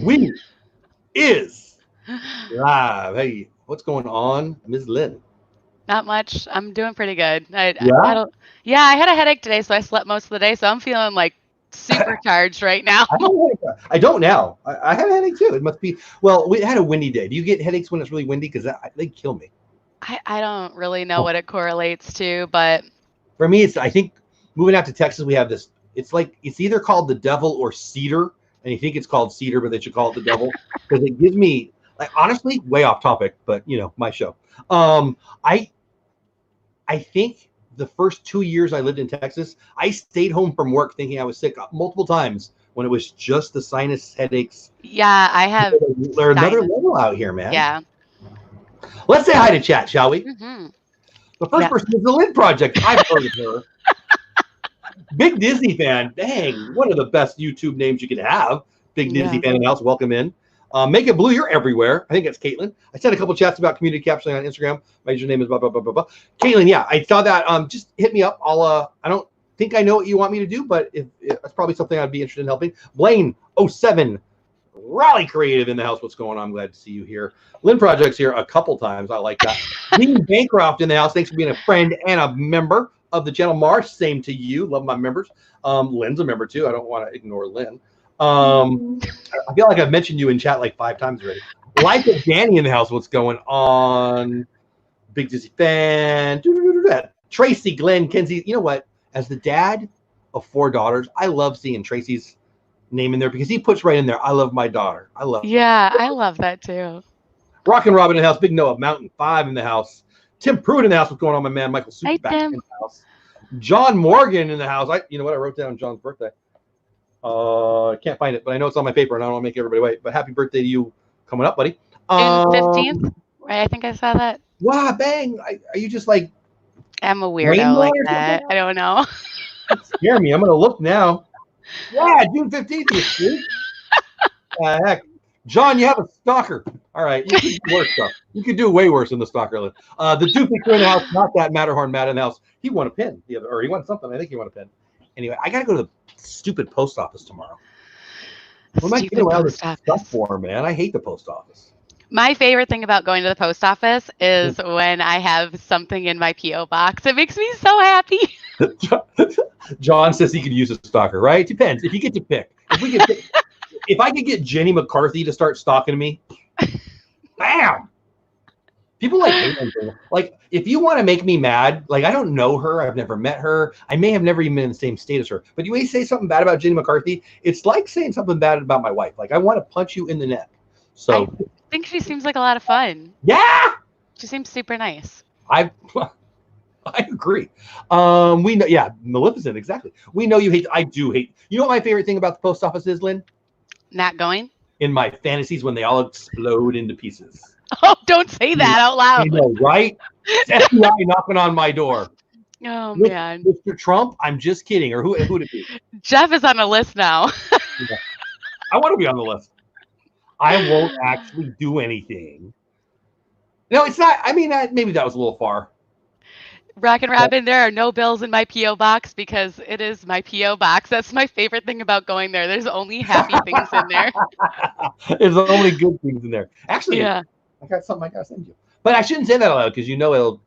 We is live. Hey, what's going on, Ms. Lynn? Not much. I'm doing pretty good. I Yeah, don't. Yeah, I had a headache today, so I slept most of the day. So I'm feeling like supercharged right now. I, have a headache. I don't now. I had a headache too. It must be. Well, we had a windy day. Do you get headaches when it's really windy? Because they kill me. I don't really know Oh. what it correlates to, but For me, it's. I think moving out to Texas, we have this. It's like it's either called the devil or cedar, and you think it's called cedar, but they should call it the devil because it gives me. Like honestly, way off topic, but my show. Um, I I think the first 2 years I lived in Texas, I stayed home from work thinking I was sick multiple times when it was just the sinus headaches. yeah, I have They're another sinus. level out here, man. Yeah. Let's say hi to chat, shall we? The first Yeah. person is the Lynn Project. I've heard of her. Big Disney fan. Dang, one of the best YouTube names you could have. Big Disney Yeah. fan in the house. Welcome in. Make it blue. You're everywhere. I think that's Caitlin. I sent a couple chats about community captioning on Instagram. My username is blah blah blah blah blah. Caitlin, yeah, I saw that. Just hit me up. I don't think I know what you want me to do, but if it's probably something I'd be interested in helping. Blaine 07, Raleigh Creative in the house. What's going on? I'm glad to see you here. Lynn Project's here a couple times. I like that. Dean Bancroft in the house. Thanks for being a friend and a member of the channel. Mars, same to you. Love my members. Lynn's a member too. I don't want to ignore Lynn. I feel like I've mentioned you in chat like 5 times already. Like Danny in the house. What's going on? Big Disney fan. Tracy, Glenn, Kenzie. You know what? As the dad of 4 daughters, I love seeing Tracy's name in there because he puts right in there, I love my daughter. I love her. Yeah, I love that too. Rockin' Robin in the house. Big Noah, Mountain 5 in the house. Tim Pruitt in the house. What's going on, my man? Michael Hey, Superback in Tim. the house. John Morgan in the house. You know what? I wrote down John's birthday. I can't find it, but I know it's on my paper, and I don't want to make everybody wait. But happy birthday to you coming up, buddy. June 15th, right? I think I saw that. Wow, bang! Are you just like I'm a brain weirdo blown like or that. something? I don't know. Scare me. I'm gonna look now. Yeah, June 15th. You freak. Heck, John, you have a stalker. All right, you could do worse stuff. You could do way worse than the stalker. The Doofy Crew in the house, not that Matterhorn Matt in the house. He won a pin the other, or he won something. I think he won a pin. Anyway, I gotta go to the stupid post office tomorrow. What am I getting Stupid around this post stuff office. for, man? I hate the post office. My favorite thing about going to the post office is when I have something in my P.O. box. It makes me so happy. John says he could use a stalker, right? Depends. If you get to pick. If I could get Jenny McCarthy to start stalking me, bam! People like hate them. Like, if you want to make me mad, like, I don't know her. I've never met her. I may have never even been in the same state as her. But you may say something bad about Jenny McCarthy. It's like saying something bad about my wife. Like, I want to punch you in the neck. So, I think she seems like a lot of fun. yeah! She seems super nice. I agree. We know, yeah, Maleficent, exactly. We know you hate. I do hate. You know what my favorite thing about the post office is, Lynn? Not going? In my fantasies, when they all explode into pieces. Oh, don't say that out loud. You know, right? It's FBI knocking on my door. Oh, man. Mr. Trump, I'm just kidding. Or who'd it be? Jeff is on a list now. Yeah. I want to be on the list. I won't actually do anything. No, it's not. I mean, maybe that was a little far. Rockin' Robin, there are no bills in my P.O. box because it is my P.O. box. That's my favorite thing about going there. There's only happy things in there. There's only good things in there. Actually, Yeah. I got something I got to send you. But I shouldn't say that aloud because it'll.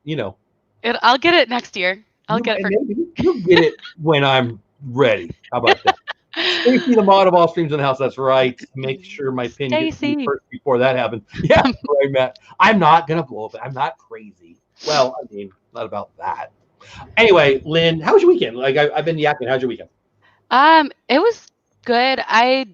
I'll get it next year. I'll get it for. You'll get it when I'm ready. How about that? Stacy, the mod of all streams in the house. That's right. Make sure my pin gets to me first before that happens. Yeah, right, Matt. I'm not gonna blow up. I'm not crazy. Well, I mean, not about that. Anyway, Lynn, how was your weekend? Like I've been yakking. How's your weekend? It was good. I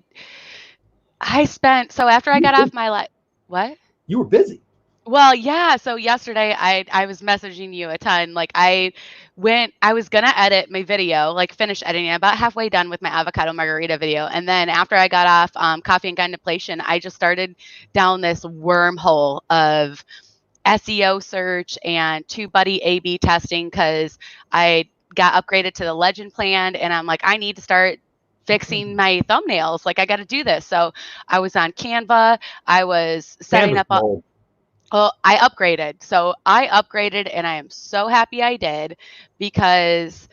spent so after I got off my what? You were busy. Well, yeah. So yesterday I was messaging you a ton. Like I was gonna edit my video, like finish editing. I'm about halfway done with my avocado margarita video, and then after I got off coffee and contemplation, I just started down this wormhole of SEO search and TubeBuddy A/B testing because I got upgraded to the Legend plan, and I'm like, I need to start fixing my thumbnails. Like I got to do this. So I was on Canva. I was setting up. Well, I upgraded. So I upgraded, and I am so happy I did because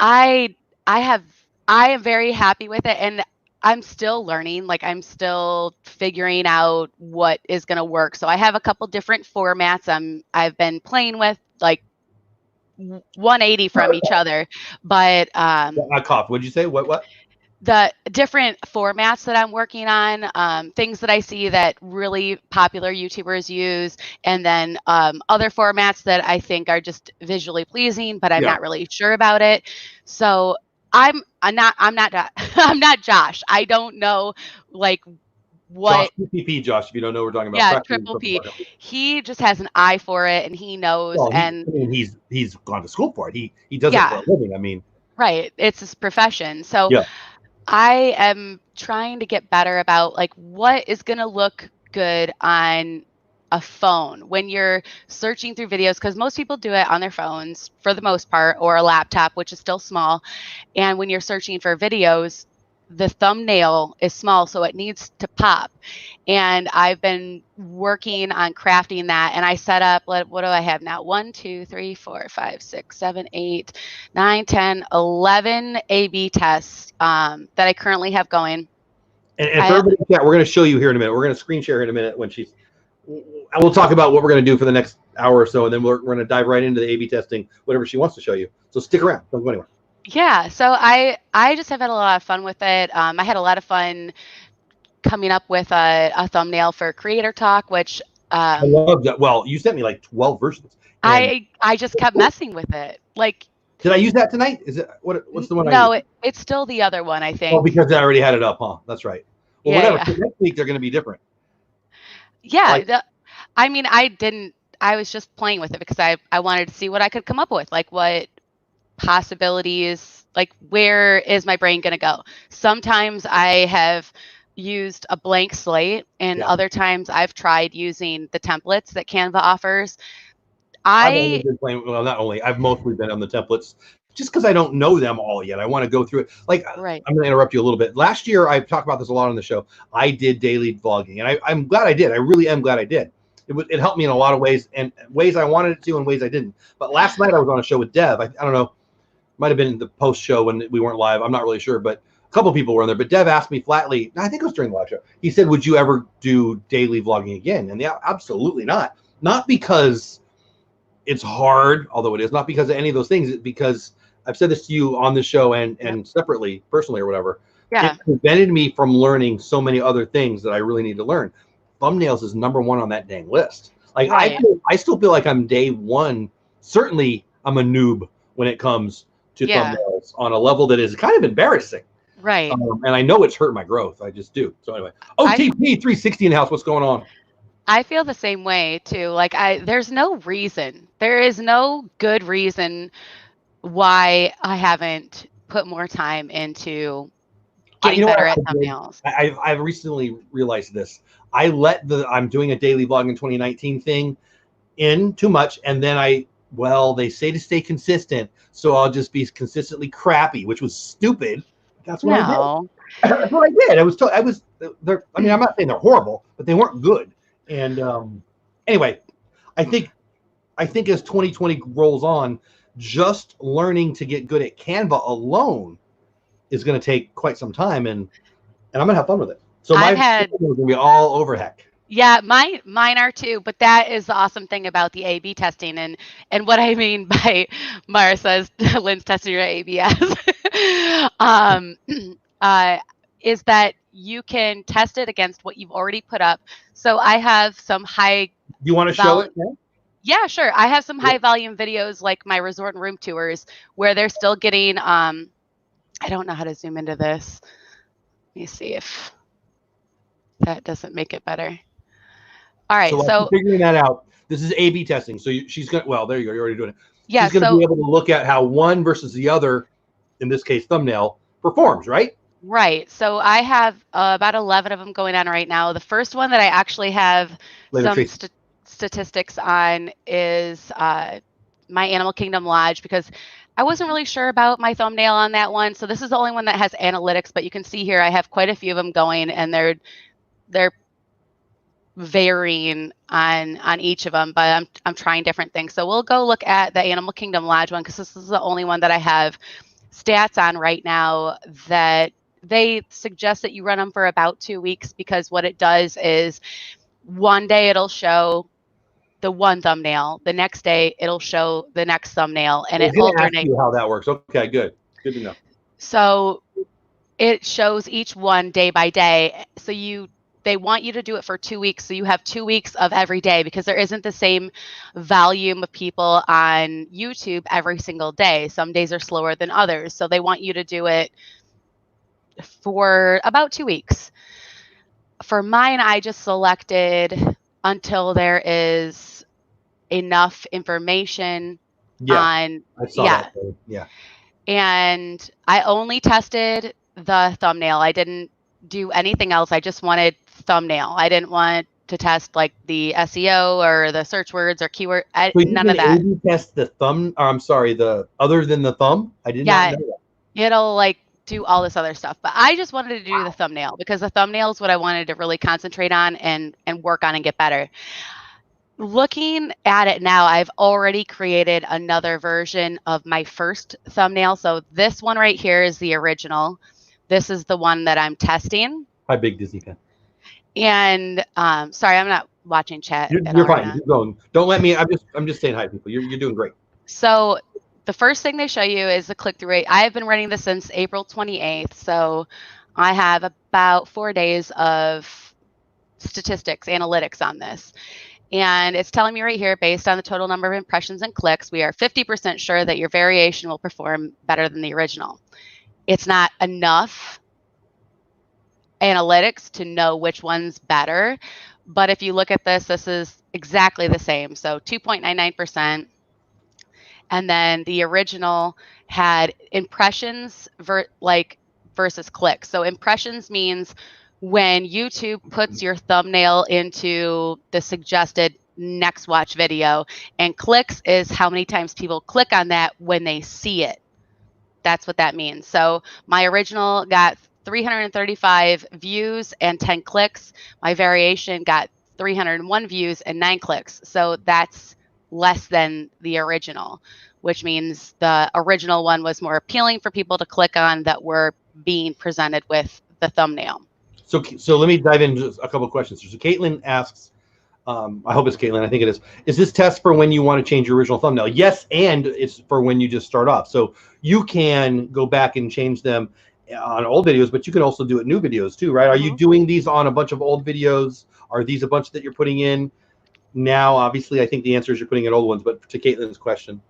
I am very happy with it. And I'm still learning, like I'm still figuring out what is going to work. So I have a couple different formats I've been playing with, like 180 from each other, but I coughed. What'd you say? What? the different formats that I'm working on, things that I see that really popular YouTubers use, and then other formats that I think are just visually pleasing, but I'm Yeah. not really sure about it. So I'm not I'm not Josh. I don't know like Josh what. PPP, Josh, if you don't know what we're talking about. Yeah, Practically triple Purple P. Bucket. He just has an eye for it, and he knows. Well, And he's gone to school for it. He does it for yeah, a living. I mean, right. It's his profession. So yeah. I am trying to get better about like what is going to look good on a phone when you're searching through videos, because most people do it on their phones for the most part, or a laptop, which is still small. And when you're searching for videos, the thumbnail is small, so it needs to pop. And I've been working on crafting that. And I set up, what do I have now? 1, 2, 3, 4, 5, 6, 7, 8, 9, 10, 11 A/B tests that I currently have going. And for everybody in chat, we're going to show you here in a minute. We're going to screen share here in a minute when she's. And we'll talk about what we're going to do for the next hour or so, and then we're going to dive right into the A/B testing, whatever she wants to show you. So stick around. Don't go anywhere. Yeah, so I just have had a lot of fun with it. I had a lot of fun coming up with a thumbnail for Creator Talk, which I love that. Well, you sent me like 12 versions, and I just kept messing with it. Like, did I use that tonight? Is it what's the one I no, used? it's still the other one, I Oh, think. because I already had it up, huh? That's right. Well, Yeah, whatever. yeah. So next week they're going to be different. Yeah, Like, I mean, I was just playing with it because I wanted to see what I could come up with, like what possibilities, like where is my brain going to go? Sometimes I have used a blank slate, and yeah, other times I've tried using the templates that Canva offers. I've only I been playing. Well, not only. I've mostly been on the templates, just because I don't know them all yet. I want to go through it. Like, Right. I'm going to interrupt you a little bit. Last year, I've talked about this a lot on the show. I did daily vlogging, and I'm glad I did. I really am glad I did. It helped me in a lot of ways, and ways I wanted it to, and ways I didn't. But last night I was on a show with Dev. I don't know, might have been the post show when we weren't live. I'm not really sure, but a couple people were in there. But Dev asked me flatly. I think it was during the live show. He said, "Would you ever do daily vlogging again?" And yeah, absolutely not. Not because it's hard, although it is, not because of any of those things. It's because I've said this to you on the show and separately, personally or whatever. Yeah. It prevented me from learning so many other things that I really need to learn. Thumbnails is number one on that dang list. Like, Right. I still feel like I'm day one. Certainly, I'm a noob when it comes to Yeah. thumbnails on a level that is kind of embarrassing. Right. And I know it's hurt my growth. I just do. So anyway, OTP 360 in the house. What's going on? I feel the same way too. Like there's no reason. There is no good reason why I haven't put more time into getting You know better what at I did? thumbnails. I've recently realized this. I let the I'm doing a daily vlog in 2019 thing in too much, and then they say to stay consistent, so I'll just be consistently crappy, which was stupid. That's what I did. No. That's what I did. I mean, I'm not saying they're horrible, but they weren't good. And anyway, I think as 2020 rolls on, just learning to get good at Canva alone is going to take quite some time, and I'm going to have fun with it. So my I've is going to be all over heck. Yeah, mine are too, but that is the awesome thing about the A/B testing, and what I mean by Mara says Lynn's testing your ABS, um, uh, is that you can test it against what you've already put up. So I have some high Do you want to show it? volume. Yeah, sure. I have some high volume videos like my resort and room tours where they're still getting. I don't know how to zoom into this. Let me see if that doesn't make it better. All right, so figuring that out, this is A/B testing. So she's going to, well, there you go. You're already doing it. yeah, She's going to be able to look at how one versus the other, in this case, thumbnail, performs, right? Right. So I have about 11 of them going on right now. The first one that I actually have statistics on is my Animal Kingdom Lodge, because I wasn't really sure about my thumbnail on that one. So this is the only one that has analytics, but you can see here I have quite a few of them going, and they're varying on each of them, but I'm trying different things. So we'll go look at the Animal Kingdom Lodge one, because this is the only one that I have stats on right now that they suggest that you run them for about 2 weeks, because what it does is one day it'll show the one thumbnail, the next day it'll show the next thumbnail, and I it was going to ask alternates. you how that works. Okay, good to know. So it shows each one day by day. So they want you to do it for 2 weeks. So you have 2 weeks of every day, because there isn't the same volume of people on YouTube every single day. Some days are slower than others. So they want you to do it for about 2 weeks. For mine, I just selected until there is enough information on, I saw that. Yeah. And I only tested the thumbnail. I didn't do anything else. I just wanted thumbnail. I didn't want to test like the SEO or the search words or keyword. So None of that. A/B test the thumb, or I'm sorry, the other than the thumb? I did not know that. It'll like do all this other stuff. But I just wanted to do the thumbnail, because the thumbnail is what I wanted to really concentrate on and work on and get better. Looking at it now, I've already created another version of my first thumbnail. So this one right here is the original. This is the one that I'm testing. Hi, big Disney fan. And sorry, I'm not watching chat. You're fine. Keep going. Don't let me. I'm just saying hi, people. You're doing great. So the first thing they show you is the click-through rate. I have been running this since April 28th. So I have about 4 days of statistics, analytics on this. And it's telling me right here, based on the total number of impressions and clicks, we are 50% sure that your variation will perform better than the original. It's not enough analytics to know which one's better. But if you look at this, this is exactly the same. So 2.99%. And then the original had impressions versus clicks. So impressions means when YouTube puts your thumbnail into the suggested next watch video, and clicks is how many times people click on that when they see it. That's what that means. So my original got 335 views and 10 clicks. My variation got 301 views and 9 clicks. So that's less than the original, which means the original one was more appealing for people to click on that were being presented with the thumbnail. So let me dive into a couple of questions. So Caitlin asks, I hope it's Caitlin, I think it is this test for when you want to change your original thumbnail? Yes, and it's for when you just start off. So you can go back and change them on old videos, but you can also do it new videos too, right? Are you doing these on a bunch of old videos? Are these a bunch that you're putting in now? Obviously, I think the answer is you're putting in old ones, but to Caitlin's question.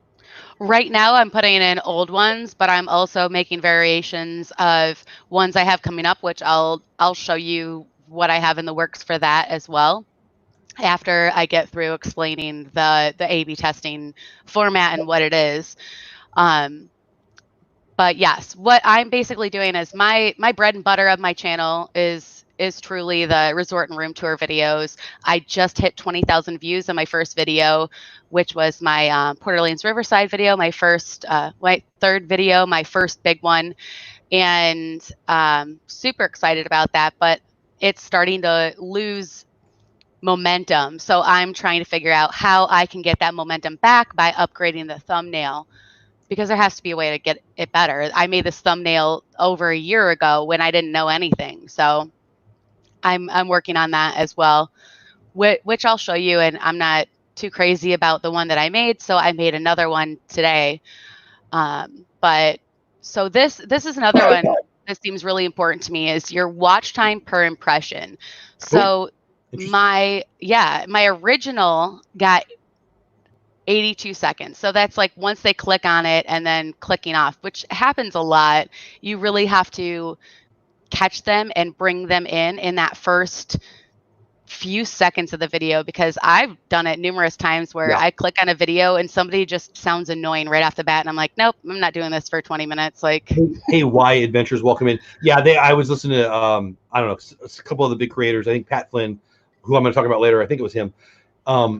Right now I'm putting in old ones, but I'm also making variations of ones I have coming up, which I'll show you what I have in the works for that as well, after I get through explaining the A/B testing format and what it is. But yes, what I'm basically doing is my bread and butter of my channel is truly the resort and room tour videos. I just hit 20,000 views on my first video, which was my Port Orleans Riverside video, my third video, my first big one. And super excited about that, but it's starting to lose momentum. So I'm trying to figure out how I can get that momentum back by upgrading the thumbnail, because there has to be a way to get it better. I made this thumbnail over a year ago when I didn't know anything. So I'm working on that as well, which I'll show you. And I'm not too crazy about the one that I made, so I made another one today. But so this is another one that seems really important to me, is your watch time per impression. So my original got 82 seconds. So that's like once they click on it and then clicking off, which happens a lot. You really have to catch them and bring them in that first few seconds of the video, because I've done it numerous times where I click on a video and somebody just sounds annoying right off the bat, and I'm like, nope, I'm not doing this for 20 minutes. Like, hey, Y Adventures, welcome in. Yeah, I was listening to I don't know, a couple of the big creators. I think Pat Flynn, who I'm going to talk about later, I think it was him.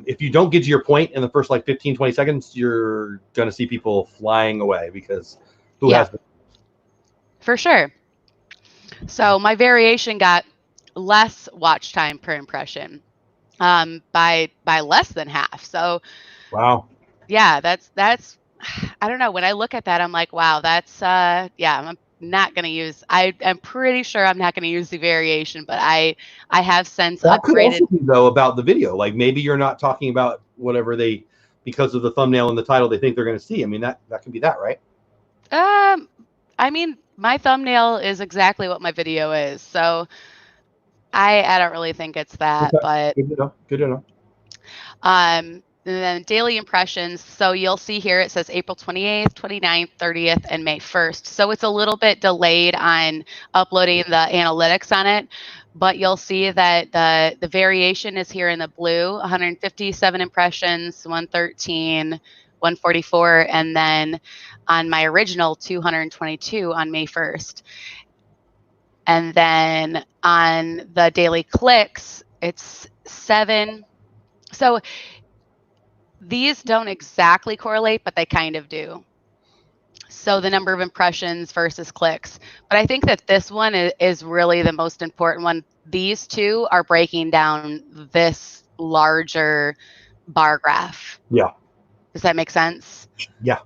If you don't get to your point in the first like 15, 20 seconds, you're going to see people flying away, because who has been? For sure. So my variation got less watch time per impression, by less than half. So wow. Yeah, that's I don't know. When I look at that, I'm like, wow, that's I'm not going to use, I'm pretty sure I'm not going to use the variation, but I have since That could upgraded. also be, though, about the video. Like maybe you're not talking about whatever they, because of the thumbnail and the title, they think they're going to see. I mean, that could be that, right? I mean, my thumbnail is exactly what my video is, so I don't really think it's that, Okay. but Good to know. Good to know. and then daily impressions. So you'll see here it says April 28th, 29th, 30th, and May 1st. So it's a little bit delayed on uploading the analytics on it, but you'll see that the variation is here in the blue, 157 impressions, 113, 144, and then on my original 222 on May 1st. And then on the daily clicks, it's 7. So these don't exactly correlate, but they kind of do. So the number of impressions versus clicks. But I think that this one is really the most important one. These two are breaking down this larger bar graph. Yeah. Does that make sense? Yeah.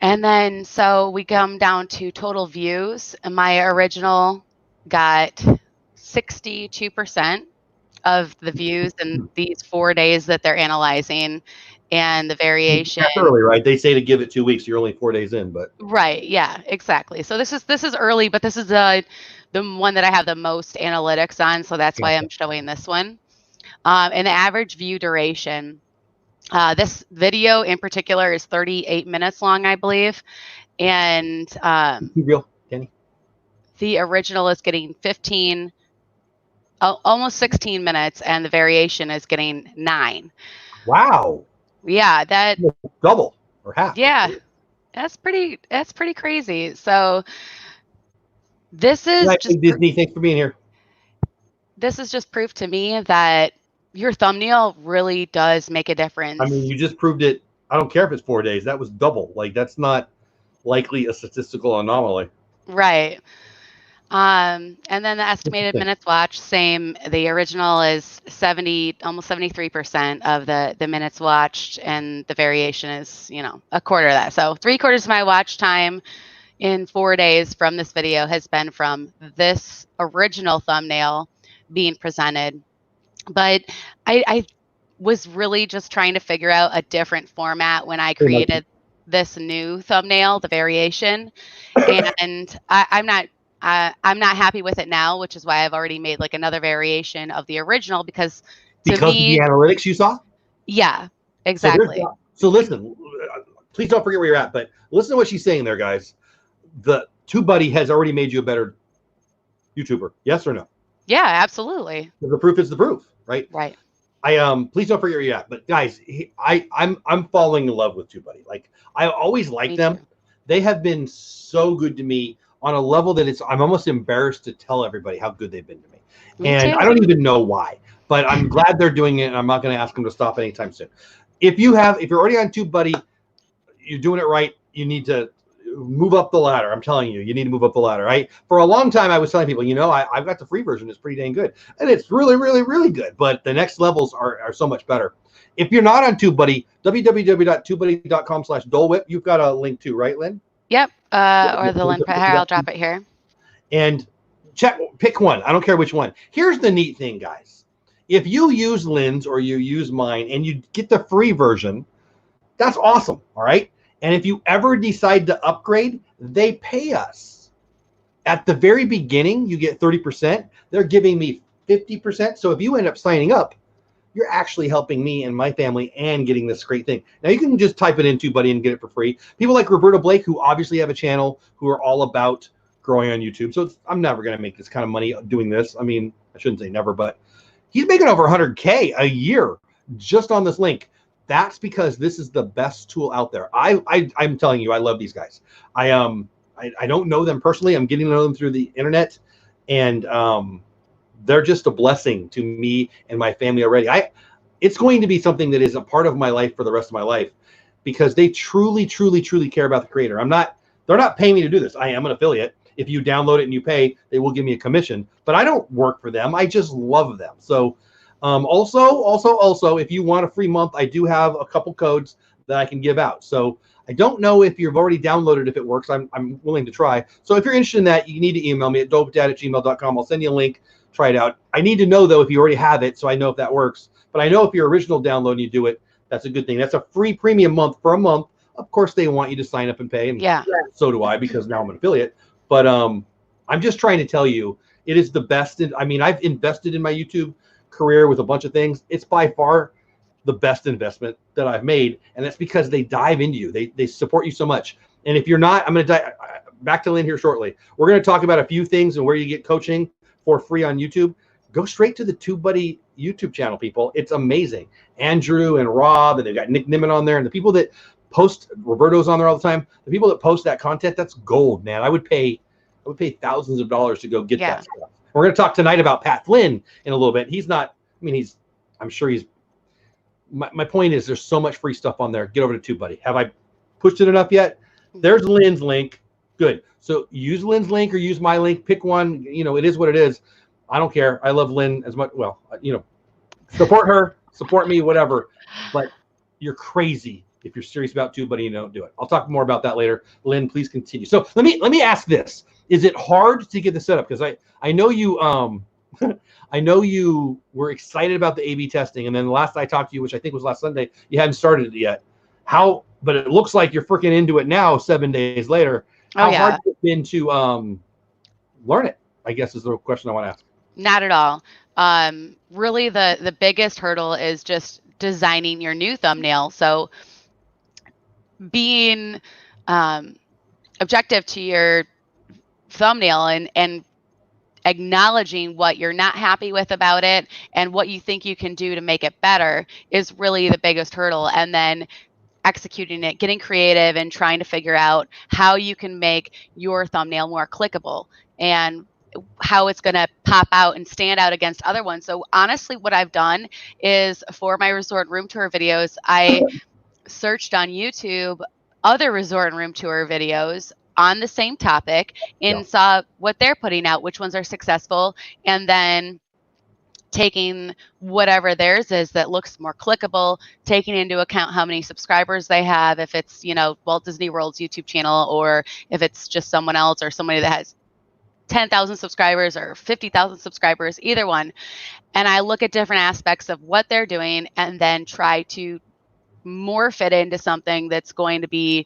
And then so we come down to total views. My original got 62% of the views in these 4 days that they're analyzing, and the variation. That's early, right? They say to give it 2 weeks. You're only 4 days in, but Right. Yeah, exactly. So this is early, but this is the one that I have the most analytics on. So that's why I'm showing this one. And the average view duration. This video in particular is 38 minutes long, I believe. And be real, Danny. the original is getting 15, almost 16 minutes, and the variation is getting 9. Wow. Yeah, that double or half. Yeah, that's pretty crazy. So this is just Disney. Thanks for being here. This is just proof to me that your thumbnail really does make a difference. I mean, you just proved it. I don't care if it's 4 days. That was double. Like that's not likely a statistical anomaly. Right. And then the estimated minutes watched, same. The original is 70, almost 73% of the minutes watched, and the variation is, a quarter of that. So 3/4 of my watch time in 4 days from this video has been from this original thumbnail being presented. But I was really just trying to figure out a different format when I created this new thumbnail, the variation, and I'm not happy with it now, which is why I've already made like another variation of the original because me, of the analytics you saw. Yeah, exactly. So listen, please don't forget where you're at, but listen to what she's saying there, guys. The TubeBuddy has already made you a better YouTuber. Yes or no? Yeah, absolutely. The proof is the proof, right? Right. Please don't forget where you're at. But guys, I'm falling in love with TubeBuddy. Like I always liked them. Too. They have been so good to me on a level that I'm almost embarrassed to tell everybody how good they've been to me. And I don't even know why, but I'm glad they're doing it, and I'm not going to ask them to stop anytime soon. If you're already on TubeBuddy, you're doing it right. You need to move up the ladder. I'm telling you, you need to move up the ladder, right? For a long time, I was telling people, I've got the free version. It's pretty dang good. And it's really, really, really good. But the next levels are so much better. If you're not on TubeBuddy, www.tubebuddy.com/Dole Whip. You've got a link too, right, Lynn? Yep. Or the Lynn. I'll drop it here. And pick one. I don't care which one. Here's the neat thing, guys. If you use Lynn's or you use mine and you get the free version, that's awesome. All right. And if you ever decide to upgrade, they pay us. At the very beginning, you get 30%. They're giving me 50%. So if you end up signing up, you're actually helping me and my family and getting this great thing. Now, you can just type it in TubeBuddy and get it for free. People like Roberta Blake, who obviously have a channel, who are all about growing on YouTube. So I'm never going to make this kind of money doing this. I mean, I shouldn't say never, but he's making over 100K a year just on this link. That's because this is the best tool out there. I'm telling you, I love these guys. I don't know them personally. I'm getting to know them through the internet, and they're just a blessing to me and my family already. It's going to be something that is a part of my life for the rest of my life because they truly, truly, truly care about the creator. They're not paying me to do this. I am an affiliate. If you download it and you pay, they will give me a commission, but I don't work for them. I just love them. So also, if you want a free month, I do have a couple codes that I can give out. So I don't know if you've already downloaded, if it works. I'm willing to try. So if you're interested in that, you need to email me at dopedad@gmail.com. I'll send you a link. Try it out. I need to know, though, if you already have it, so I know if that works. But I know if your original download and you do it, that's a good thing. That's a free premium month for a month. Of course, they want you to sign up and pay, and so do I, because now I'm an affiliate. But I'm just trying to tell you, it is the best. I mean, I've invested in my YouTube career with a bunch of things. It's by far the best investment that I've made, and that's because they dive into you. They support you so much. And if you're not, I'm going to back to Lynn here shortly. We're going to talk about a few things and where you get coaching for free on YouTube. Go straight to the TubeBuddy YouTube channel, people. It's amazing. Andrew and Rob, and they've got Nick Nimmin on there, and the people that post, Roberto's on there all the time. The people that post that content, that's gold, man. I would pay thousands of dollars to go get that stuff. We're going to talk tonight about Pat Flynn in a little bit. He's not, I mean, I'm sure he's, my point is there's so much free stuff on there. Get over to TubeBuddy. Have I pushed it enough yet? There's Lynn's link. Good. So use Lynn's link or use my link. Pick one. You know, it is what it is. I don't care. I love Lynn as much. Well, you know, support her, support me, whatever. But you're crazy if you're serious about TubeBuddy and you don't do it. I'll talk more about that later. Lynn, please continue. So let me ask this. Is it hard to get the setup? Because I know you I know you were excited about the A/B testing, and then the last I talked to you, which I think was last Sunday, you hadn't started it yet. But it looks like you're freaking into it now, 7 days later. How hard has it been to learn it, I guess, is the question I want to ask. Not at all. Really, the biggest hurdle is just designing your new thumbnail. So being objective to your thumbnail and acknowledging what you're not happy with about it and what you think you can do to make it better is really the biggest hurdle. And then executing it, getting creative and trying to figure out how you can make your thumbnail more clickable and how it's going to pop out and stand out against other ones. So honestly, what I've done is for my resort room tour videos, I searched on YouTube other resort and room tour videos on the same topic and saw what they're putting out, which ones are successful, and then taking whatever theirs is that looks more clickable, taking into account how many subscribers they have, if it's, you know, Walt Disney World's YouTube channel, or if it's just someone else or somebody that has 10,000 subscribers or 50,000 subscribers, either one. And I look at different aspects of what they're doing and then try to morph it into something that's going to be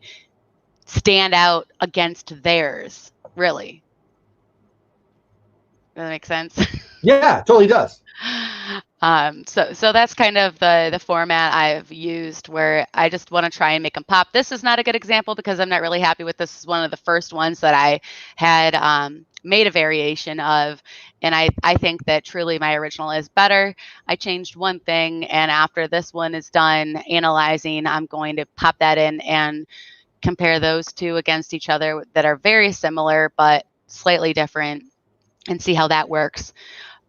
stand out against theirs, really. Does that make sense? Yeah, it totally does. So that's kind of the format I've used, where I just want to try and make them pop. This is not a good example because I'm not really happy with this. This is one of the first ones that I had made a variation of, and I think that truly my original is better. I changed one thing, and after this one is done analyzing, I'm going to pop that in and compare those two against each other that are very similar but slightly different and see how that works.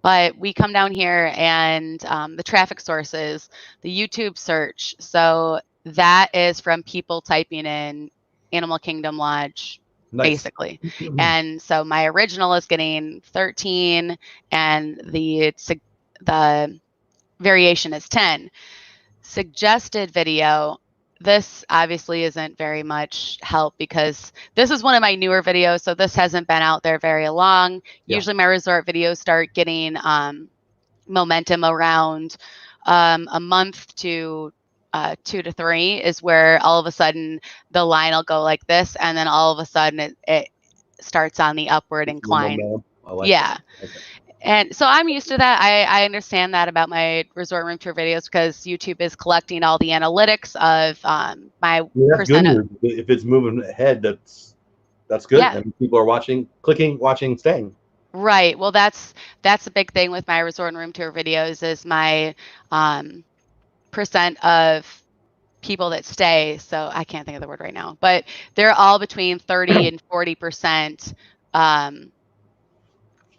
But we come down here and the traffic sources, the YouTube search. So that is from people typing in Animal Kingdom Lodge, basically. And so my original is getting 13 and the variation is 10. Suggested video. This obviously isn't very much help because this is one of my newer videos, so this hasn't been out there very long. Usually my resort videos start getting momentum around a month to 2 to 3 is where all of a sudden the line will go like this, and then all of a sudden it starts on the upward incline. Okay. And so I'm used to that. I understand that about my resort room tour videos because YouTube is collecting all the analytics of my percent. If it's moving ahead, that's good. Yeah. And people are watching, clicking, watching, staying. Right. Well, that's a big thing with my resort and room tour videos is my percent of people that stay. So I can't think of the word right now, but they're all between 30 and 40%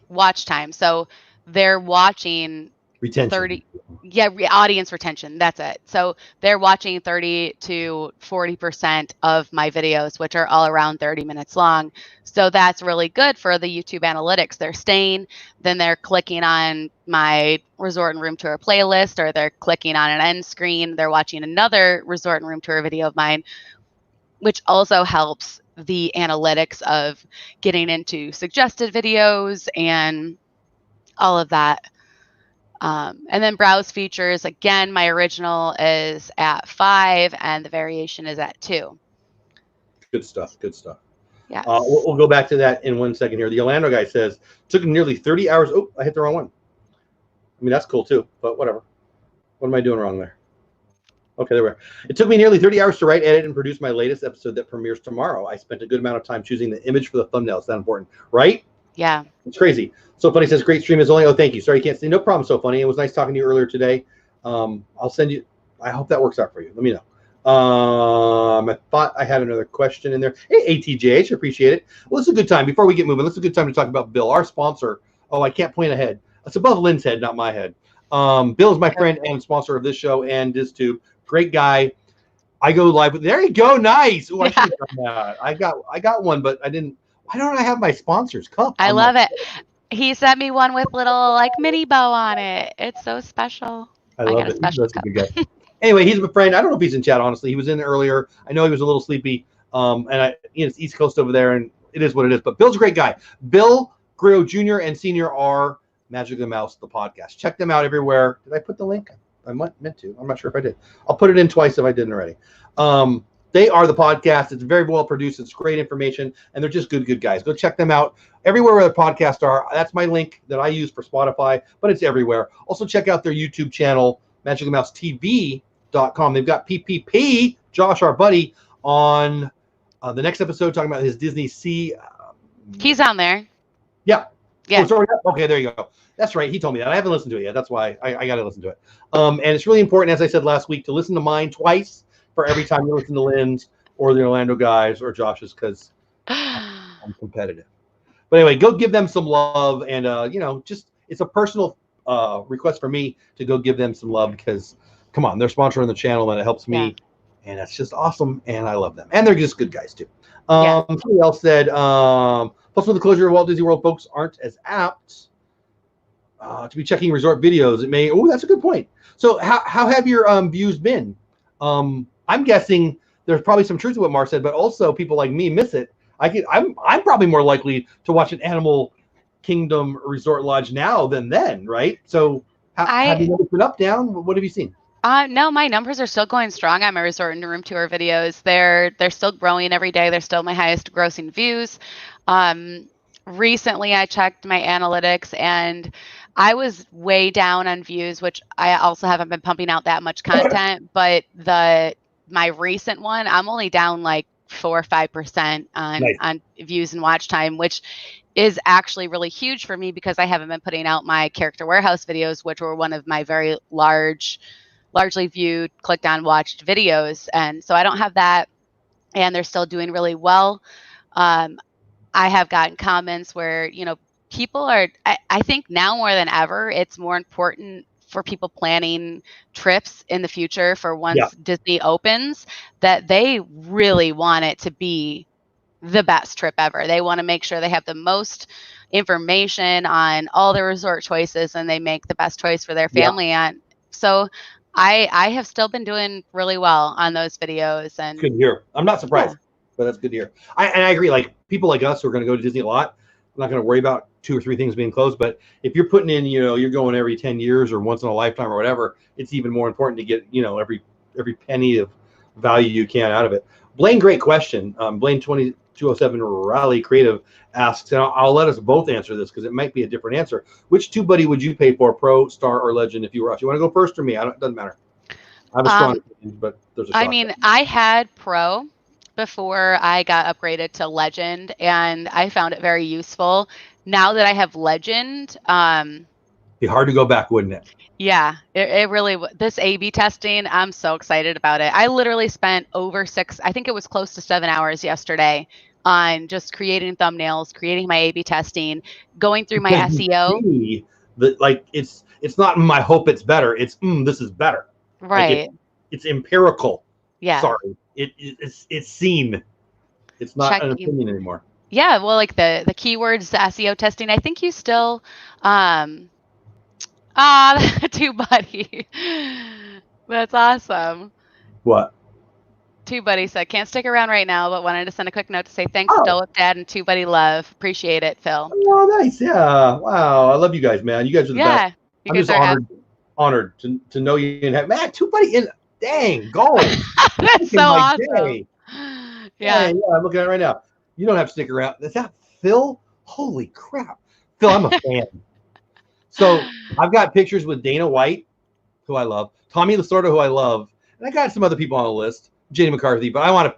watch time. So they're watching retention. 30. Yeah, audience retention. That's it. So they're watching 30 to 40% of my videos, which are all around 30 minutes long. So that's really good for the YouTube analytics. They're staying, then they're clicking on my resort and room tour playlist, or they're clicking on an end screen. They're watching another resort and room tour video of mine. which also helps the analytics of getting into suggested videos and all of that. And then browse features, again, my original is at 5 and the variation is at 2. Good stuff. Good stuff. Yes. We'll go back to that in 1 second here. The Orlando guy says, took him nearly 30 hours. Oh, I hit the wrong one. I mean, that's cool too, but whatever. What am I doing wrong there? Okay, there we are. It took me nearly 30 hours to write, edit, and produce my latest episode that premieres tomorrow. I spent a good amount of time choosing the image for the thumbnail. It's that important, right? Yeah. It's crazy. So Funny says, great stream as only. Oh, thank you. Sorry you can't see. No problem, So Funny. It was nice talking to you earlier today. I'll send you. I hope that works out for you. Let me know. I thought I had another question in there. Hey, ATJH, appreciate it. Well, it's a good time. Before we get moving, it's a good time to talk about Bill, our sponsor. Oh, I can't point ahead. It's above Lynn's head, not my head. Bill is my friend and sponsor of this show and DisTube. Great guy. I go live with. There you go. Nice. Oh, I should have done that. I got one, but I didn't. Why don't I have my sponsor's cup? I love it. He sent me one with little like mini bow on it. It's so special. I love it. That's a good guy. Anyway, he's my friend. I don't know if he's in chat, honestly. He was in earlier. I know he was a little sleepy. And it's East Coast over there, and it is what it is. But Bill's a great guy. Bill Grillo Jr. and Senior are Magic the Mouse, the podcast. Check them out everywhere. Did I put the link? I meant to. I'm not sure if I did. I'll put it in twice if I didn't already. They are the podcast. It's very well produced. It's great information, and they're just good guys. Go check them out everywhere where the podcasts are. That's my link that I use for Spotify, but it's everywhere. Also, check out their YouTube channel, magicmouse.tv.com. They've got PPP, Josh, our buddy, on the next episode talking about his Disney Sea. He's on there. Yeah. Yeah. Oh, sorry. Okay, there you go. That's right. He told me that. I haven't listened to it yet. That's why I got to listen to it. And it's really important, as I said last week, to listen to mine twice for every time you listen to Lynn's or the Orlando guys or Josh's, because I'm competitive. But anyway, go give them some love. And, just it's a personal request for me to go give them some love because, come on, they're sponsoring the channel and it helps me. Yeah. And that's just awesome. And I love them. And they're just good guys, too. Somebody else said, plus with the closure of Walt Disney World, folks aren't as apt to be checking resort videos. It may. Oh, that's a good point. So how have your views been? I'm guessing there's probably some truth to what Mark said, but also people like me miss it. I'm probably more likely to watch an Animal Kingdom Resort Lodge now than then, right? So have you noticed it up, down? What have you seen? No, my numbers are still going strong on my resort and room tour videos. They're still growing every day. They're still my highest grossing views. Recently, I checked my analytics and I was way down on views, which I also haven't been pumping out that much content. But my recent one, I'm only down like 4 or 5% on views and watch time, which is actually really huge for me because I haven't been putting out my Character Warehouse videos, which were one of my very largely viewed, clicked on, watched videos. And so I don't have that, and they're still doing really well. I have gotten comments where, people are, I think now more than ever, it's more important for people planning trips in the future for once Disney opens, that they really want it to be the best trip ever. They want to make sure they have the most information on all the resort choices and they make the best choice for their family. And so I have still been doing really well on those videos. And good to hear. I'm not surprised, but that's good to hear. I agree. Like people like us who are going to go to Disney a lot, I'm not going to worry about 2 or 3 things being closed. But if you're putting in, you're going every 10 years or once in a lifetime or whatever, it's even more important to get, every penny of value you can out of it. Blaine, great question. Blaine 2207 Rally Creative asks, and I'll let us both answer this because it might be a different answer. Which TubeBuddy would you pay for, Pro, Star, or Legend if you were us? You want to go first or me? It doesn't matter. I have a strong opinion, but there's a shot. I mean, I had Pro before I got upgraded to Legend, and I found it very useful. Now that I have Legend, be hard to go back, wouldn't it? Yeah, it really, this A/B testing, I'm so excited about it. I literally spent over 6, I think it was close to 7 hours yesterday on just creating thumbnails, creating my A/B testing, going through my SEO. It's not my hope it's better. It's this is better. Right. It's empirical. Yeah. Sorry. It's seen. It's not an opinion anymore. Yeah. Well, like the keywords, the SEO testing, I think you still, TubeBuddy. That's awesome. What? TubeBuddy said, can't stick around right now, but wanted to send a quick note to say thanks, Oh, Dole Whip Dad and TubeBuddy love. Appreciate it, Phil. oh, nice. Yeah. Wow. I love you guys, man. You guys are the best. Yeah, you I'm guys just are honored to know you and have Matt TubeBuddy in. Dang, gold. That's so In my awesome. day. Yeah. Yeah, I'm looking at it right now. You don't have to stick around. Is that Phil? Holy crap. Phil, I'm a fan. So I've got pictures with Dana White, who I love, Tommy Lasorda, who I love, and I got some other people on the list, Jenny McCarthy, but I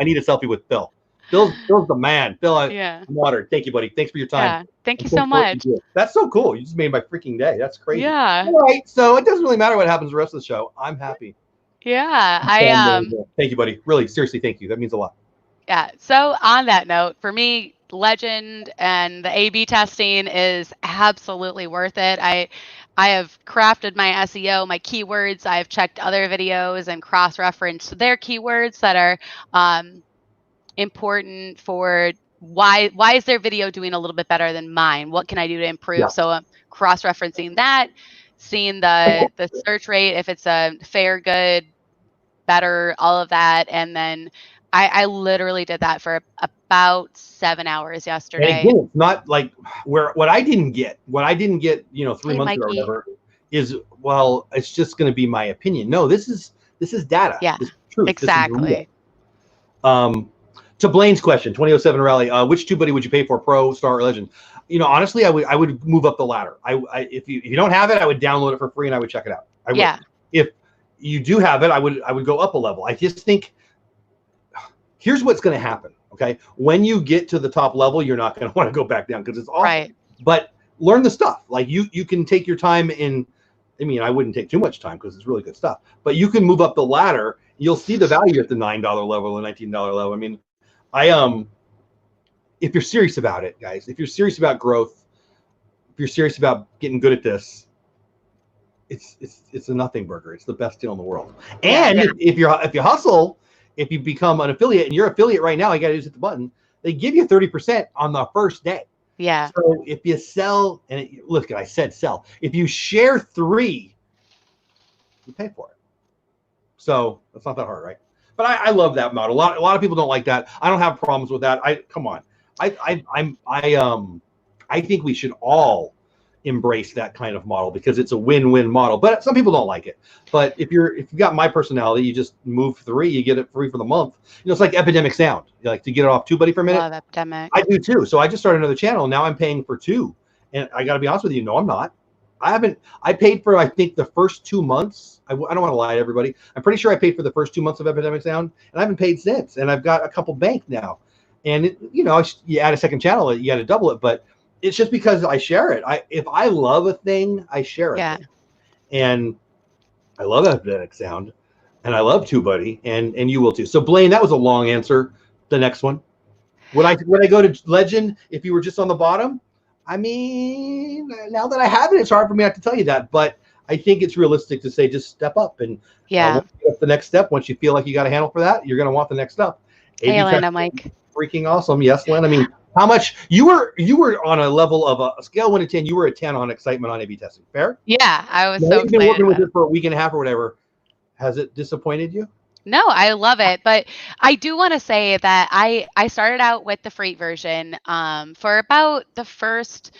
need a selfie with Phil. Phil's the man. Phil, Yeah. I'm honored. Thank you, buddy. Thanks for your time. Yeah. Thank you And so thanks for what you much. do. That's so cool. You just made my freaking day. That's crazy. Yeah. All right. So it doesn't really matter what happens the rest of the show. I'm happy. Yeah. Thank you, buddy. Really, seriously, thank you. That means a lot. Yeah. So on that note, for me, Legend and the A/B testing is absolutely worth it. I have crafted my SEO, my keywords. I've checked other videos and cross-referenced their keywords that are important for why is their video doing a little bit better than mine? What can I do to improve? Yeah. So I'm cross-referencing that, seeing the search rate, if it's a fair, good, better, all of that. And then I literally did that for about 7 hours And yesterday. again, it's not like what I didn't get, 3 Hey, months ago or Mikey. whatever, is, well, it's just going to be my opinion. No, this is data. Yeah, this is truth. exactly. This is real. To Blaine's question, 2007 rally, which TubeBuddy would you pay for, Pro, Star, or Legend? Honestly, I would move up the ladder. If you don't have it, I would download it for free and I would check it out. I would. Yeah. If you do have it, I would go up a level. I just think here's what's going to happen. Okay, when you get to the top level, you're not going to want to go back down because it's awesome. Right. But learn the stuff. Like you can take your time in. I mean, I wouldn't take too much time because it's really good stuff. But you can move up the ladder. You'll see the value at the $9 level, the $19 level. I mean, if you're serious about it, guys, if you're serious about growth, if you're serious about getting good at this, it's a nothing burger. It's the best deal in the world. And Yeah. if you hustle, if you become an affiliate, and you're an affiliate right now, you got to just hit the button. They give you 30% on the first day. Yeah. So if you sell, and look, I said sell. If you share 3, you pay for it. So that's not that hard, right? But I love that model. A lot of people don't like that. I don't have problems with that. Come on. I think we should all embrace that kind of model because it's a win-win model. But some people don't like it. But if you've got my personality, you just move 3, you get it free for the month. It's like Epidemic Sound. You like to get it off TubeBuddy for a minute. Love Epidemic. I do too. So I just started another channel. Now I'm paying for 2, and I got to be honest with you. No, I'm not. I paid for, I think, the first 2 months. I don't want to lie to everybody. I'm pretty sure I paid for the first 2 months of Epidemic Sound, and I haven't paid since. And I've got a couple banked now. And you add a second channel, you got to double it. But it's just because I share it. If I love a thing, I share it. Yeah. And I love Epidemic Sound, and I love TubeBuddy, and you will too. So Blaine, that was a long answer. The next one. Would I go to Legend if you were just on the bottom? I mean, now that I have it, it's hard for me not to tell you that. But I think it's realistic to say just step up. And once you get the next step, once you feel like you got a handle for that, you're going to want the next step. Hey, Lynn, I'm Mike. Freaking awesome. Yes, Lynn. I mean, how much you were on a level of a scale of 1 to 10, you were a 10 on excitement on A/B testing. Fair? Yeah, I was now, so you've been working with it for a week and a half or whatever. Has it disappointed you? No, I love it. But I do want to say that I started out with the free version for about the first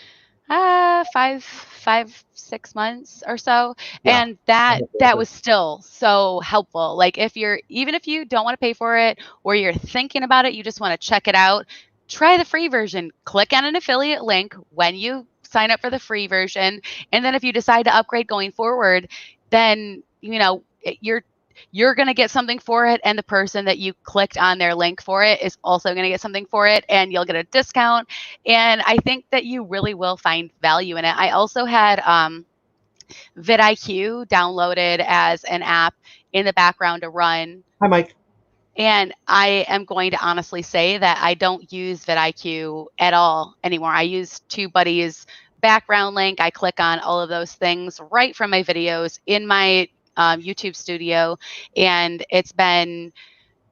5-6 months or so. Yeah. And that was still so helpful. Like even if you don't want to pay for it or you're thinking about it, you just want to check it out, try the free version, click on an affiliate link when you sign up for the free version. And then if you decide to upgrade going forward, then, you're going to get something for it. And the person that you clicked on their link for it is also going to get something for it, and you'll get a discount. And I think that you really will find value in it. I also had vidIQ downloaded as an app in the background to run. Hi, Mike. And I am going to honestly say that I don't use vidIQ at all anymore. I use TubeBuddy's background link. I click on all of those things right from my videos in my YouTube studio, and it's been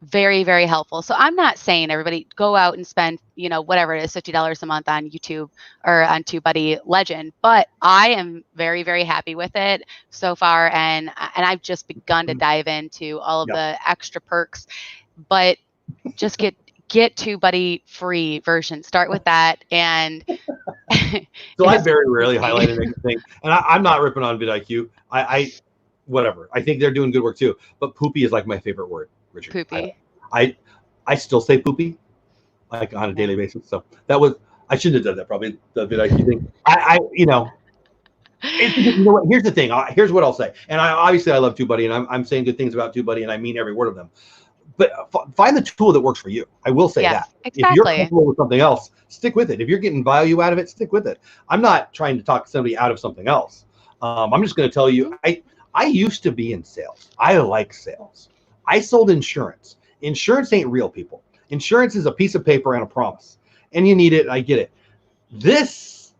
very, very helpful. So I'm not saying everybody go out and spend, whatever it is, $50 a month on YouTube or on TubeBuddy Legend, but I am very, very happy with it so far. And I've just begun to dive into all of Yep. the extra perks, but just get TubeBuddy free version. Start with that. And so I very rarely highlight a negative thing, and I'm not ripping on vidIQ. I whatever. I think they're doing good work too. But poopy is like my favorite word, Richard. Poopy. I still say poopy like on a daily basis. So that was, I shouldn't have done that, probably, the vidIQ thing. You know what? Here's the thing. Here's what I'll say. And obviously I love TubeBuddy, and I'm saying good things about TubeBuddy, and I mean every word of them. But find the tool that works for you. I will say that. Exactly. If you're comfortable with something else, stick with it. If you're getting value out of it, stick with it. I'm not trying to talk somebody out of something else. I'm just going to tell you, I used to be in sales. I like sales. I sold insurance. Insurance ain't real, people. Insurance is a piece of paper and a promise, and you need it. I get it. This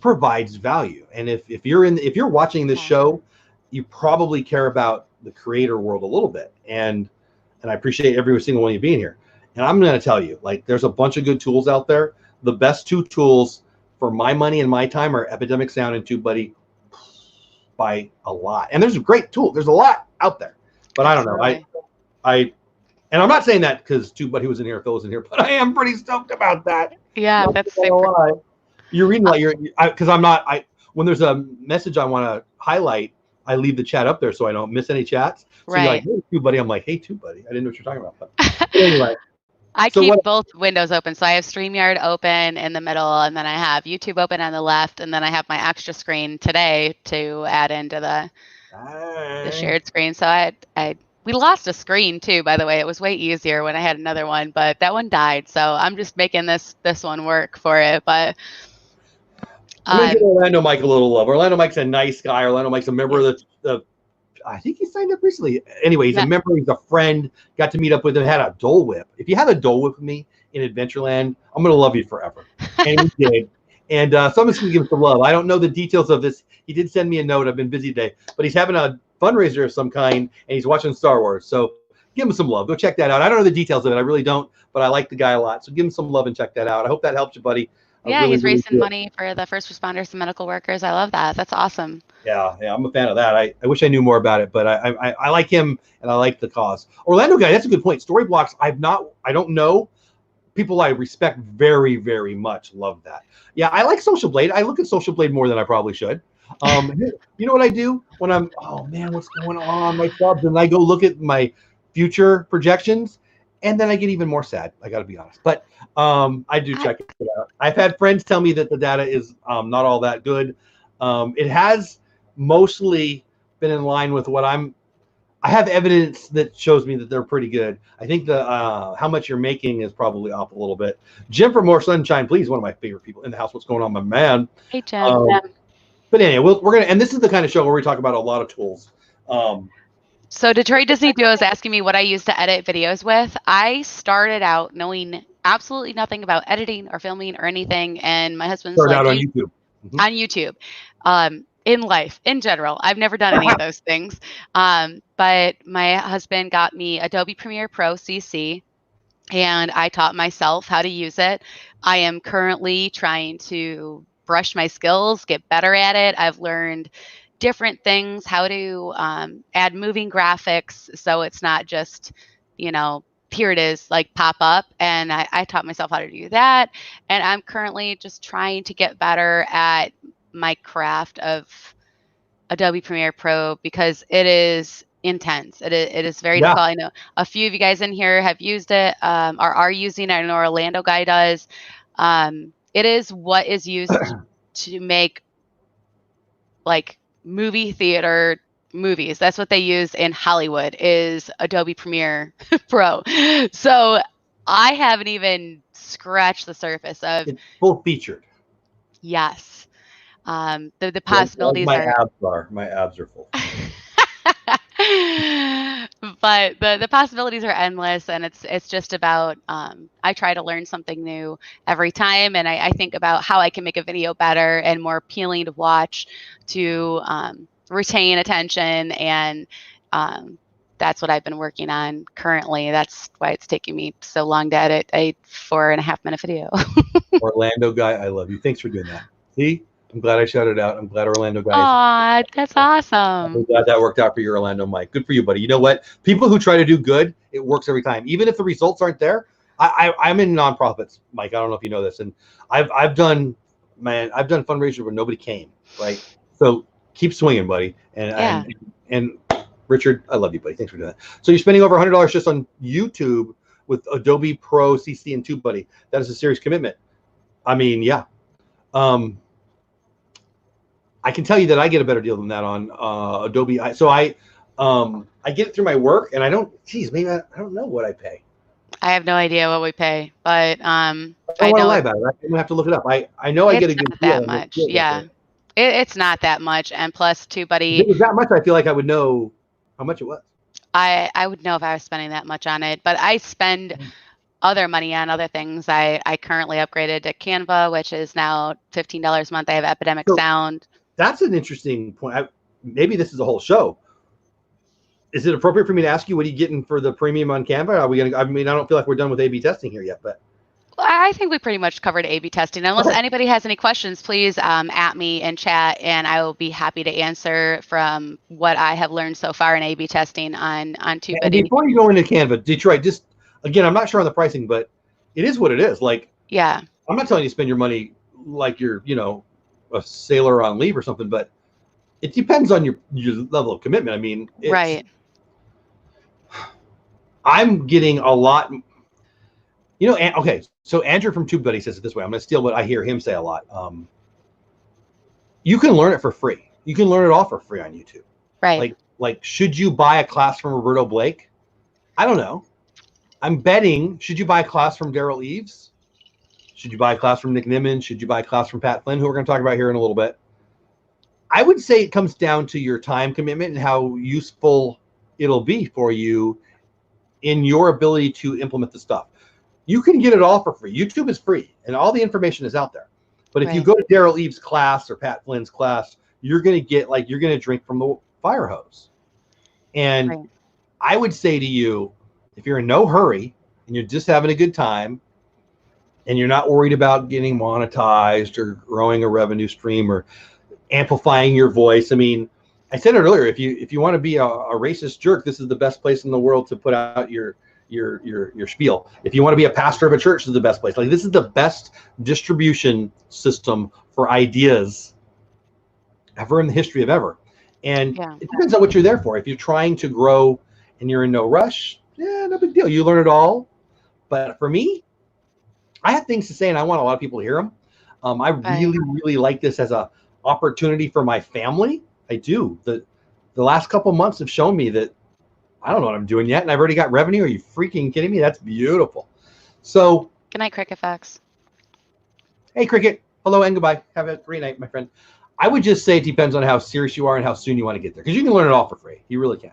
provides value. And if you're watching this show, you probably care about the creator world a little bit. And I appreciate every single one of you being here. And I'm going to tell you, like, there's a bunch of good tools out there. The best two tools for my money and my time are Epidemic Sound and TubeBuddy by a lot. And there's a great tool. There's a lot out there. But absolutely. I don't know. And I'm not saying that because TubeBuddy was in here, Phil was in here, but I am pretty stoked about that. Yeah, that's super. You're reading like because I'm not. When there's a message I want to highlight, I leave the chat up there so I don't miss any chats. So right. You're like, hey, TubeBuddy. I'm like, hey, TubeBuddy. I didn't know what you're talking about. But anyway. I keep both windows open. So I have StreamYard open in the middle, and then I have YouTube open on the left, and then I have my extra screen today to add into the shared screen. So we lost a screen too, by the way. It was way easier when I had another one, but that one died. So I'm just making this one work for it. But I'm gonna give Orlando Mike a little love. Orlando Mike's a nice guy. Orlando Mike's a member of the I think he signed up recently. Anyway, he's a member. He's a friend. Got to meet up with him. Had a Dole Whip. If you had a Dole Whip with me in Adventureland, I'm gonna love you forever. And he did. And so I'm just gonna give him some love. I don't know the details of this. He did send me a note. I've been busy today, but he's having a fundraiser of some kind, and he's watching Star Wars. So give him some love. Go check that out. I don't know the details of it. I really don't, but I like the guy a lot. So give him some love and check that out. I hope that helps you, buddy. Yeah, he's raising money for the first responders and medical workers. I love that. That's awesome. Yeah, I'm a fan of that. I wish I knew more about it, but I like him and I like the cause. Orlando guy, that's a good point. Storyblocks, I don't know. People I respect very, very much love that. Yeah, I like Social Blade. I look at Social Blade more than I probably should. You know what I do when I'm, oh man, what's going on my subs? And I go look at my future projections, and then I get even more sad. I got to be honest, but I do check it out. I've had friends tell me that the data is not all that good. It has mostly been in line with what I have evidence that shows me that they're pretty good. I think the how much you're making is probably off a little bit. Jim from More Sunshine, please, one of my favorite people in the house. What's going on, my man? Hey, Jim. But anyway, we're gonna, and this is the kind of show where we talk about a lot of tools. So Detroit Disney Duo is asking me what I use to edit videos with. I started out knowing absolutely nothing about editing or filming or anything, and my husband's started out on YouTube. On YouTube. In life, in general, I've never done any of those things. But my husband got me Adobe Premiere Pro CC, and I taught myself how to use it. I am currently trying to brush my skills, get better at it. I've learned different things, how to add moving graphics, so it's not just, here it is, like pop up. And I taught myself how to do that. And I'm currently just trying to get better at my craft of Adobe Premiere Pro, because it is intense. It is very difficult. I know a few of you guys in here have used it or are using it. I know Orlando guy does. It is what is used to make like movie theater movies. That's what they use in Hollywood, is Adobe Premiere Pro. So I haven't even scratched the surface of it's full featured. Yes. The possibilities my abs are full. But the possibilities are endless, and it's just about I try to learn something new every time, and I think about how I can make a video better and more appealing to watch, to retain attention, and that's what I've been working on currently. That's why it's taking me so long to edit a 4.5-minute video. Orlando guy, I love you. Thanks for doing that. See, I'm glad I shouted out. I'm glad Orlando guy. Aw, that's awesome. I'm glad that worked out for your Orlando Mike. Good for you, buddy. You know what? People who try to do good, it works every time. Even if the results aren't there. I'm in nonprofits, Mike. I don't know if you know this, and I've done fundraisers where nobody came, right? So keep swinging, buddy. And Richard, I love you, buddy. Thanks for doing that. So you're spending over $100 just on YouTube with Adobe Pro, CC, and TubeBuddy. That is a serious commitment. I mean, yeah. I can tell you that I get a better deal than that on Adobe. So I get it through my work, and I don't. Geez, maybe I don't know what I pay. I have no idea what we pay, but I don't want to lie about it. I'm gonna have to look it up. I know I get a good deal. That much, yeah. It's not that much, and plus TubeBuddy. If it was that much, I feel like I would know how much it was. I would know if I was spending that much on it, but I spend other money on other things. I currently upgraded to Canva, which is now $15 a month. I have Epidemic Sound. That's an interesting point. Maybe this is a whole show. Is it appropriate for me to ask you what are you getting for the premium on Canva? Are we gonna? I mean, I don't feel like we're done with A/B testing here yet, but I think we pretty much covered A/B testing. Unless anybody has any questions, please at me in chat, and I will be happy to answer from what I have learned so far in A/B testing on TubeBuddy. Before you go into Canva, Detroit, just again, I'm not sure on the pricing, but it is what it is. Like, yeah, I'm not telling you to spend your money like you're, a sailor on leave or something, but it depends on your level of commitment. I mean, right. I'm getting a lot, okay. So Andrew from TubeBuddy says it this way. I'm going to steal what I hear him say a lot. You can learn it for free. You can learn it all for free on YouTube. Right. Like, should you buy a class from Roberto Blake? I don't know. I'm betting, should you buy a class from Daryl Eves? Should you buy a class from Nick Nimmin? Should you buy a class from Pat Flynn, who we're going to talk about here in a little bit? I would say it comes down to your time commitment and how useful it'll be for you in your ability to implement the stuff. You can get it all for free. YouTube is free, and all the information is out there. But if you go to Daryl Eves' class or Pat Flynn's class, you're going to drink from the fire hose. And I would say to you, if you're in no hurry and you're just having a good time and you're not worried about getting monetized or growing a revenue stream or amplifying your voice. I mean, I said it earlier, if you want to be a racist jerk, this is the best place in the world to put out your spiel. If you want to be a pastor of a church, this is the best place. Like, this is the best distribution system for ideas ever in the history of ever. And it depends on what you're there for. If you're trying to grow and you're in no rush, no big deal. You learn it all. But for me, I have things to say, and I want a lot of people to hear them. I really, really like this as a opportunity for my family. I do. The last couple months have shown me that I don't know what I'm doing yet, and I've already got revenue. Are you freaking kidding me? That's beautiful. So good night, Cricket Fox. Hey, Cricket. Hello and goodbye. Have a great night, my friend. I would just say it depends on how serious you are and how soon you want to get there, because you can learn it all for free. You really can.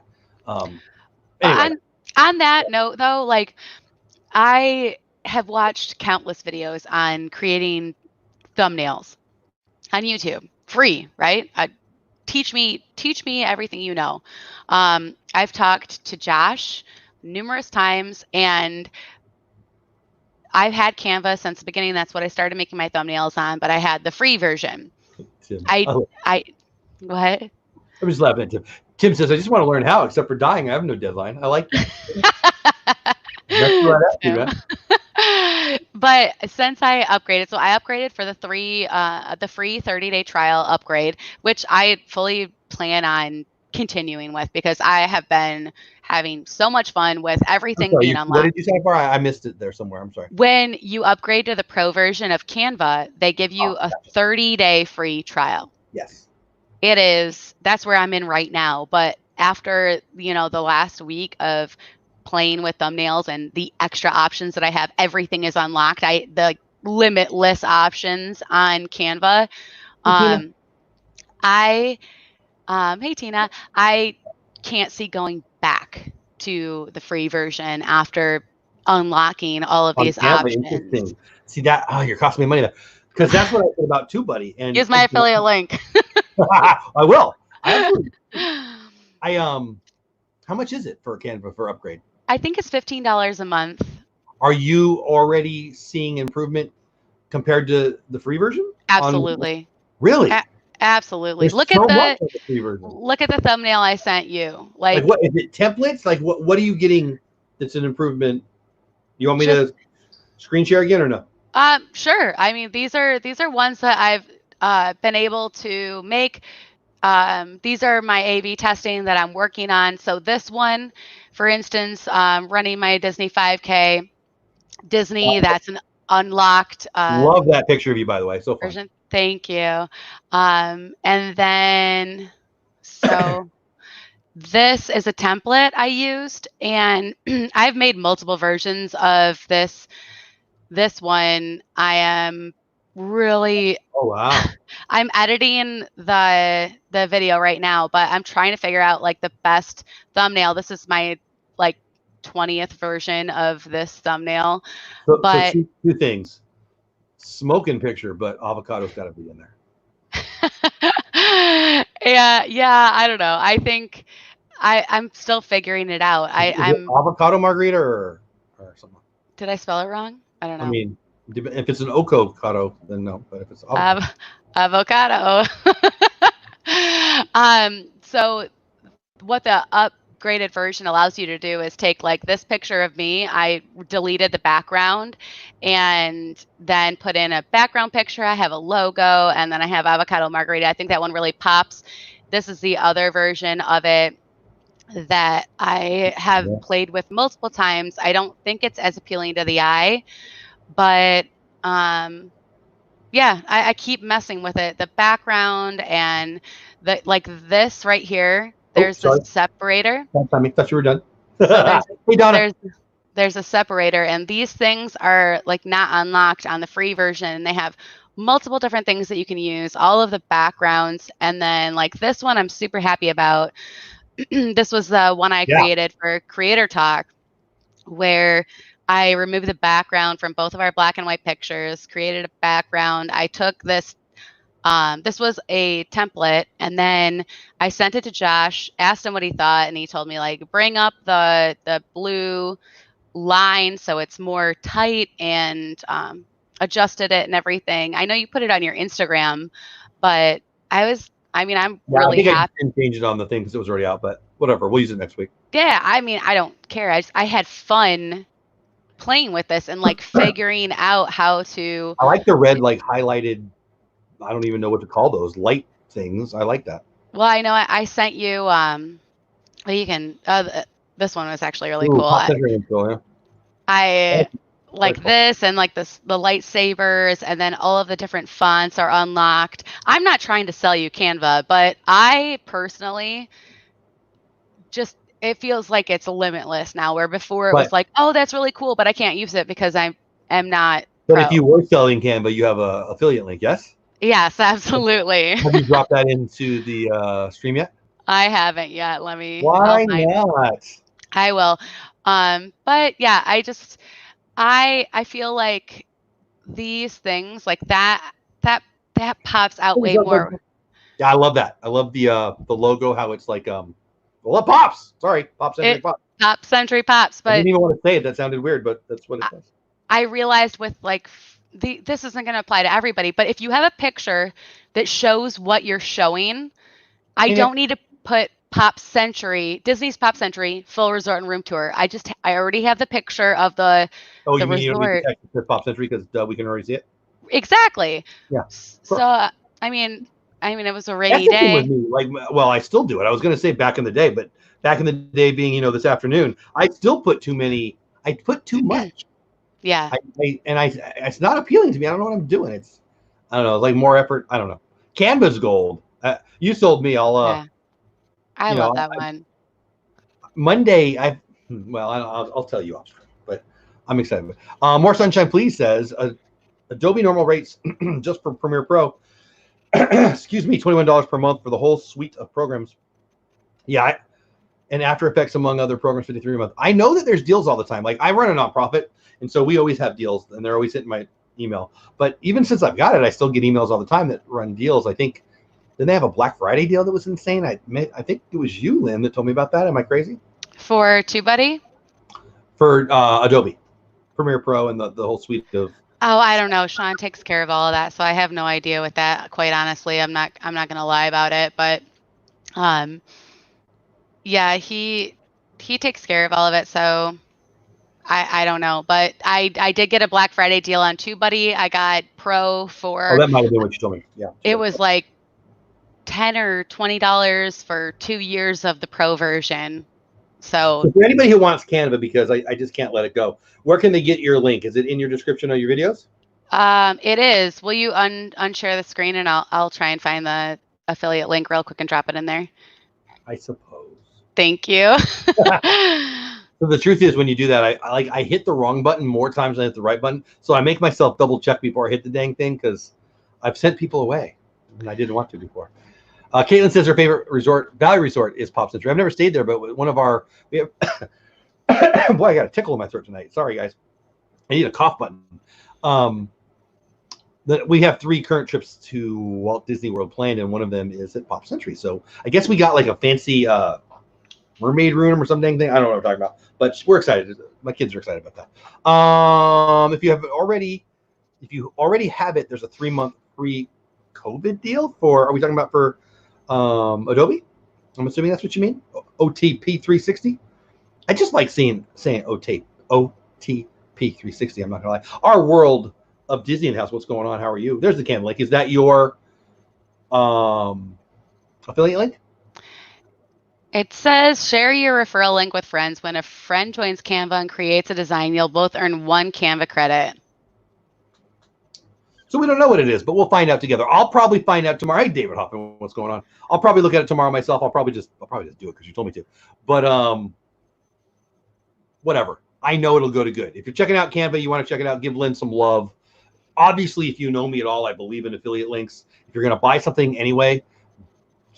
Anyway. On that note, though, like, I have watched countless videos on creating thumbnails on YouTube, free, right? Teach me everything you know. I've talked to Josh numerous times, and I've had Canva since the beginning. That's what I started making my thumbnails on, but I had the free version. Tim, what? I'm just laughing at Tim. Tim says, I just want to learn how, except for dying. I have no deadline. I like that. That's what I have to, man. But since I upgraded, so I upgraded for the free 30-day trial upgrade, which I fully plan on continuing with, because I have been having so much fun with everything being unlocked. What did you say before? I missed it there somewhere. I'm sorry. When you upgrade to the pro version of Canva, they give you a 30-day free trial. Yes. That's where I'm in right now. But after, the last week of playing with thumbnails and the extra options that I have, everything is unlocked. The limitless options on Canva. Hey Tina, I can't see going back to the free version after unlocking all of these options. Interesting. See that? Oh, you're costing me money there, because that's what I said about TubeBuddy. And use my affiliate link. I will. How much is it for Canva for upgrade? I think it's $15 a month. Are you already seeing improvement compared to the free version? Absolutely. Really? Absolutely. There's Look so at much of the free version. look at the thumbnail I sent you. Like what is it? Templates? Like what are you getting that's an improvement? You want me to screen share again or no? Sure. I mean, these are ones that I've been able to make. These are my A/B testing that I'm working on. So this one, for instance, running my Disney 5K, Disney, that's an unlocked Love that picture of you, by the way. So fun. version. Thank you. And then, so this is a template I used, and I've made multiple versions of this one. I am really Oh wow. I'm editing the video right now, but I'm trying to figure out like the best thumbnail. This is my like 20th version of this thumbnail. So But two things. Smoking picture, but avocado's got to be in there. yeah, I don't know. I think I'm still figuring it out. I'm avocado margarita or something. Did I spell it wrong? I don't know. I mean, if it's an avocado, then no. But if it's avocado. So what the upgraded version allows you to do is take like this picture of me. I deleted the background and then put in a background picture. I have a logo, and then I have avocado margarita. I think that one really pops. This is the other version of it that I have played with multiple times. I don't think it's as appealing to the eye, but yeah, I keep messing with it. The background and the like this right here. There's the separator. I thought you were done. So hey, Donna. There's a separator, and these things are like not unlocked on the free version. They have multiple different things that you can use, all of the backgrounds, and then like this one I'm super happy about. This was the one I created for Creator Talk, where I removed the background from both of our black and white pictures, created a background. I took this, this was a template, and then I sent it to Josh, asked him what he thought, and he told me like, bring up the blue line so it's more tight, and adjusted it and everything. I know you put it on your Instagram, but I'm really happy. I didn't change it on the thing because it was already out, but whatever. We'll use it next week. Yeah, I mean, I don't care. I had fun playing with this and like figuring out how to. I like the red, like highlighted. I don't even know what to call those light things. I like that. Well, I know I sent you. You can. This one was actually really cool. I like this, and like the lightsabers, and then all of the different fonts are unlocked. I'm not trying to sell you Canva, but I personally just, it feels like it's limitless now, where before it was like, oh, that's really cool, but I can't use it because I am not. But if you were selling Canva, you have a affiliate link, yes? Yes, absolutely. Have you dropped that into the stream yet? I haven't yet. Let me. Why not? I will. But yeah, I feel like these things like that pops out way more. Yeah, I love that. I love the logo, how it's like well, it pops. Sorry, Pop Century Pops. Pop Century Pops, but I didn't even want to say it. That sounded weird, but that's what it says. I realized with like this isn't going to apply to everybody, but if you have a picture that shows what you're showing, I don't need to put Pop Century, Disney's Pop Century full resort and room tour. I already have the picture of the you mean resort. You don't need to text it Pop Century because we can already see it? Exactly. Yeah. So I mean it was a rainy day. With me. Like, well, I still do it. I was going to say back in the day, but back in the day being, this afternoon, I still put too many. I put too much. Yeah. It's not appealing to me. I don't know what I'm doing. I don't know, like more effort. I don't know. Canva's gold. You sold me. I love that one. Monday, I'll tell you off screen, but I'm excited. More Sunshine Please says Adobe normal rates just for Premiere Pro. Excuse me, $21 per month for the whole suite of programs. Yeah, and After Effects among other programs, $53 a month. I know that there's deals all the time. Like I run a nonprofit, and so we always have deals, and they're always hitting my email. But even since I've got it, I still get emails all the time that run deals. I think didn't they have a Black Friday deal that was insane? I think it was you, Lynn, that told me about that. Am I crazy? For TubeBuddy? For Adobe Premiere Pro and the whole suite of. Oh, I don't know. Sean takes care of all of that, so I have no idea with that. Quite honestly, I'm not gonna lie about it, but yeah, he takes care of all of it. So I don't know, but I did get a Black Friday deal on TubeBuddy. I got Pro Oh, for that might have been what you told me. Yeah. it was like $10 or $20 for 2 years of the Pro version. So for anybody who wants Canva, because I just can't let it go, where can they get your link? Is it in your description of your videos? it is. Will you unshare the screen and I'll try and find the affiliate link real quick and drop it in there. I suppose. Thank you. So the truth is, when you do that, I hit the wrong button more times than I hit the right button. So I make myself double check before I hit the dang thing, because I've sent people away and I didn't want to before. Caitlin says her favorite Valley Resort is Pop Century. I've never stayed there, but one of our we have boy, I got a tickle in my throat tonight. Sorry, guys. I need a cough button. We have 3 current trips to Walt Disney World planned, and one of them is at Pop Century. So I guess we got like a fancy mermaid room or something. I don't know what I'm talking about, but we're excited. My kids are excited about that. If you already have it, there's a 3-month free COVID deal for. Are we talking about for Adobe? I'm assuming that's what you mean. OTP 360. I just like saying OTP 360. I'm not gonna lie. Our world of Disney House. What's going on? How are you? There's the Canva link. Is that your affiliate link? It says share your referral link with friends. When a friend joins Canva and creates a design, you'll both earn 1 Canva credit. So we don't know what it is, but we'll find out together. I'll probably find out tomorrow. Hey, David Hoffman, what's going on? I'll probably look at it tomorrow myself. I'll probably just do it because you told me to. But whatever. I know it'll go to good. If you're checking out Canva, you want to check it out, give Lynn some love. Obviously, if you know me at all, I believe in affiliate links. If you're going to buy something anyway,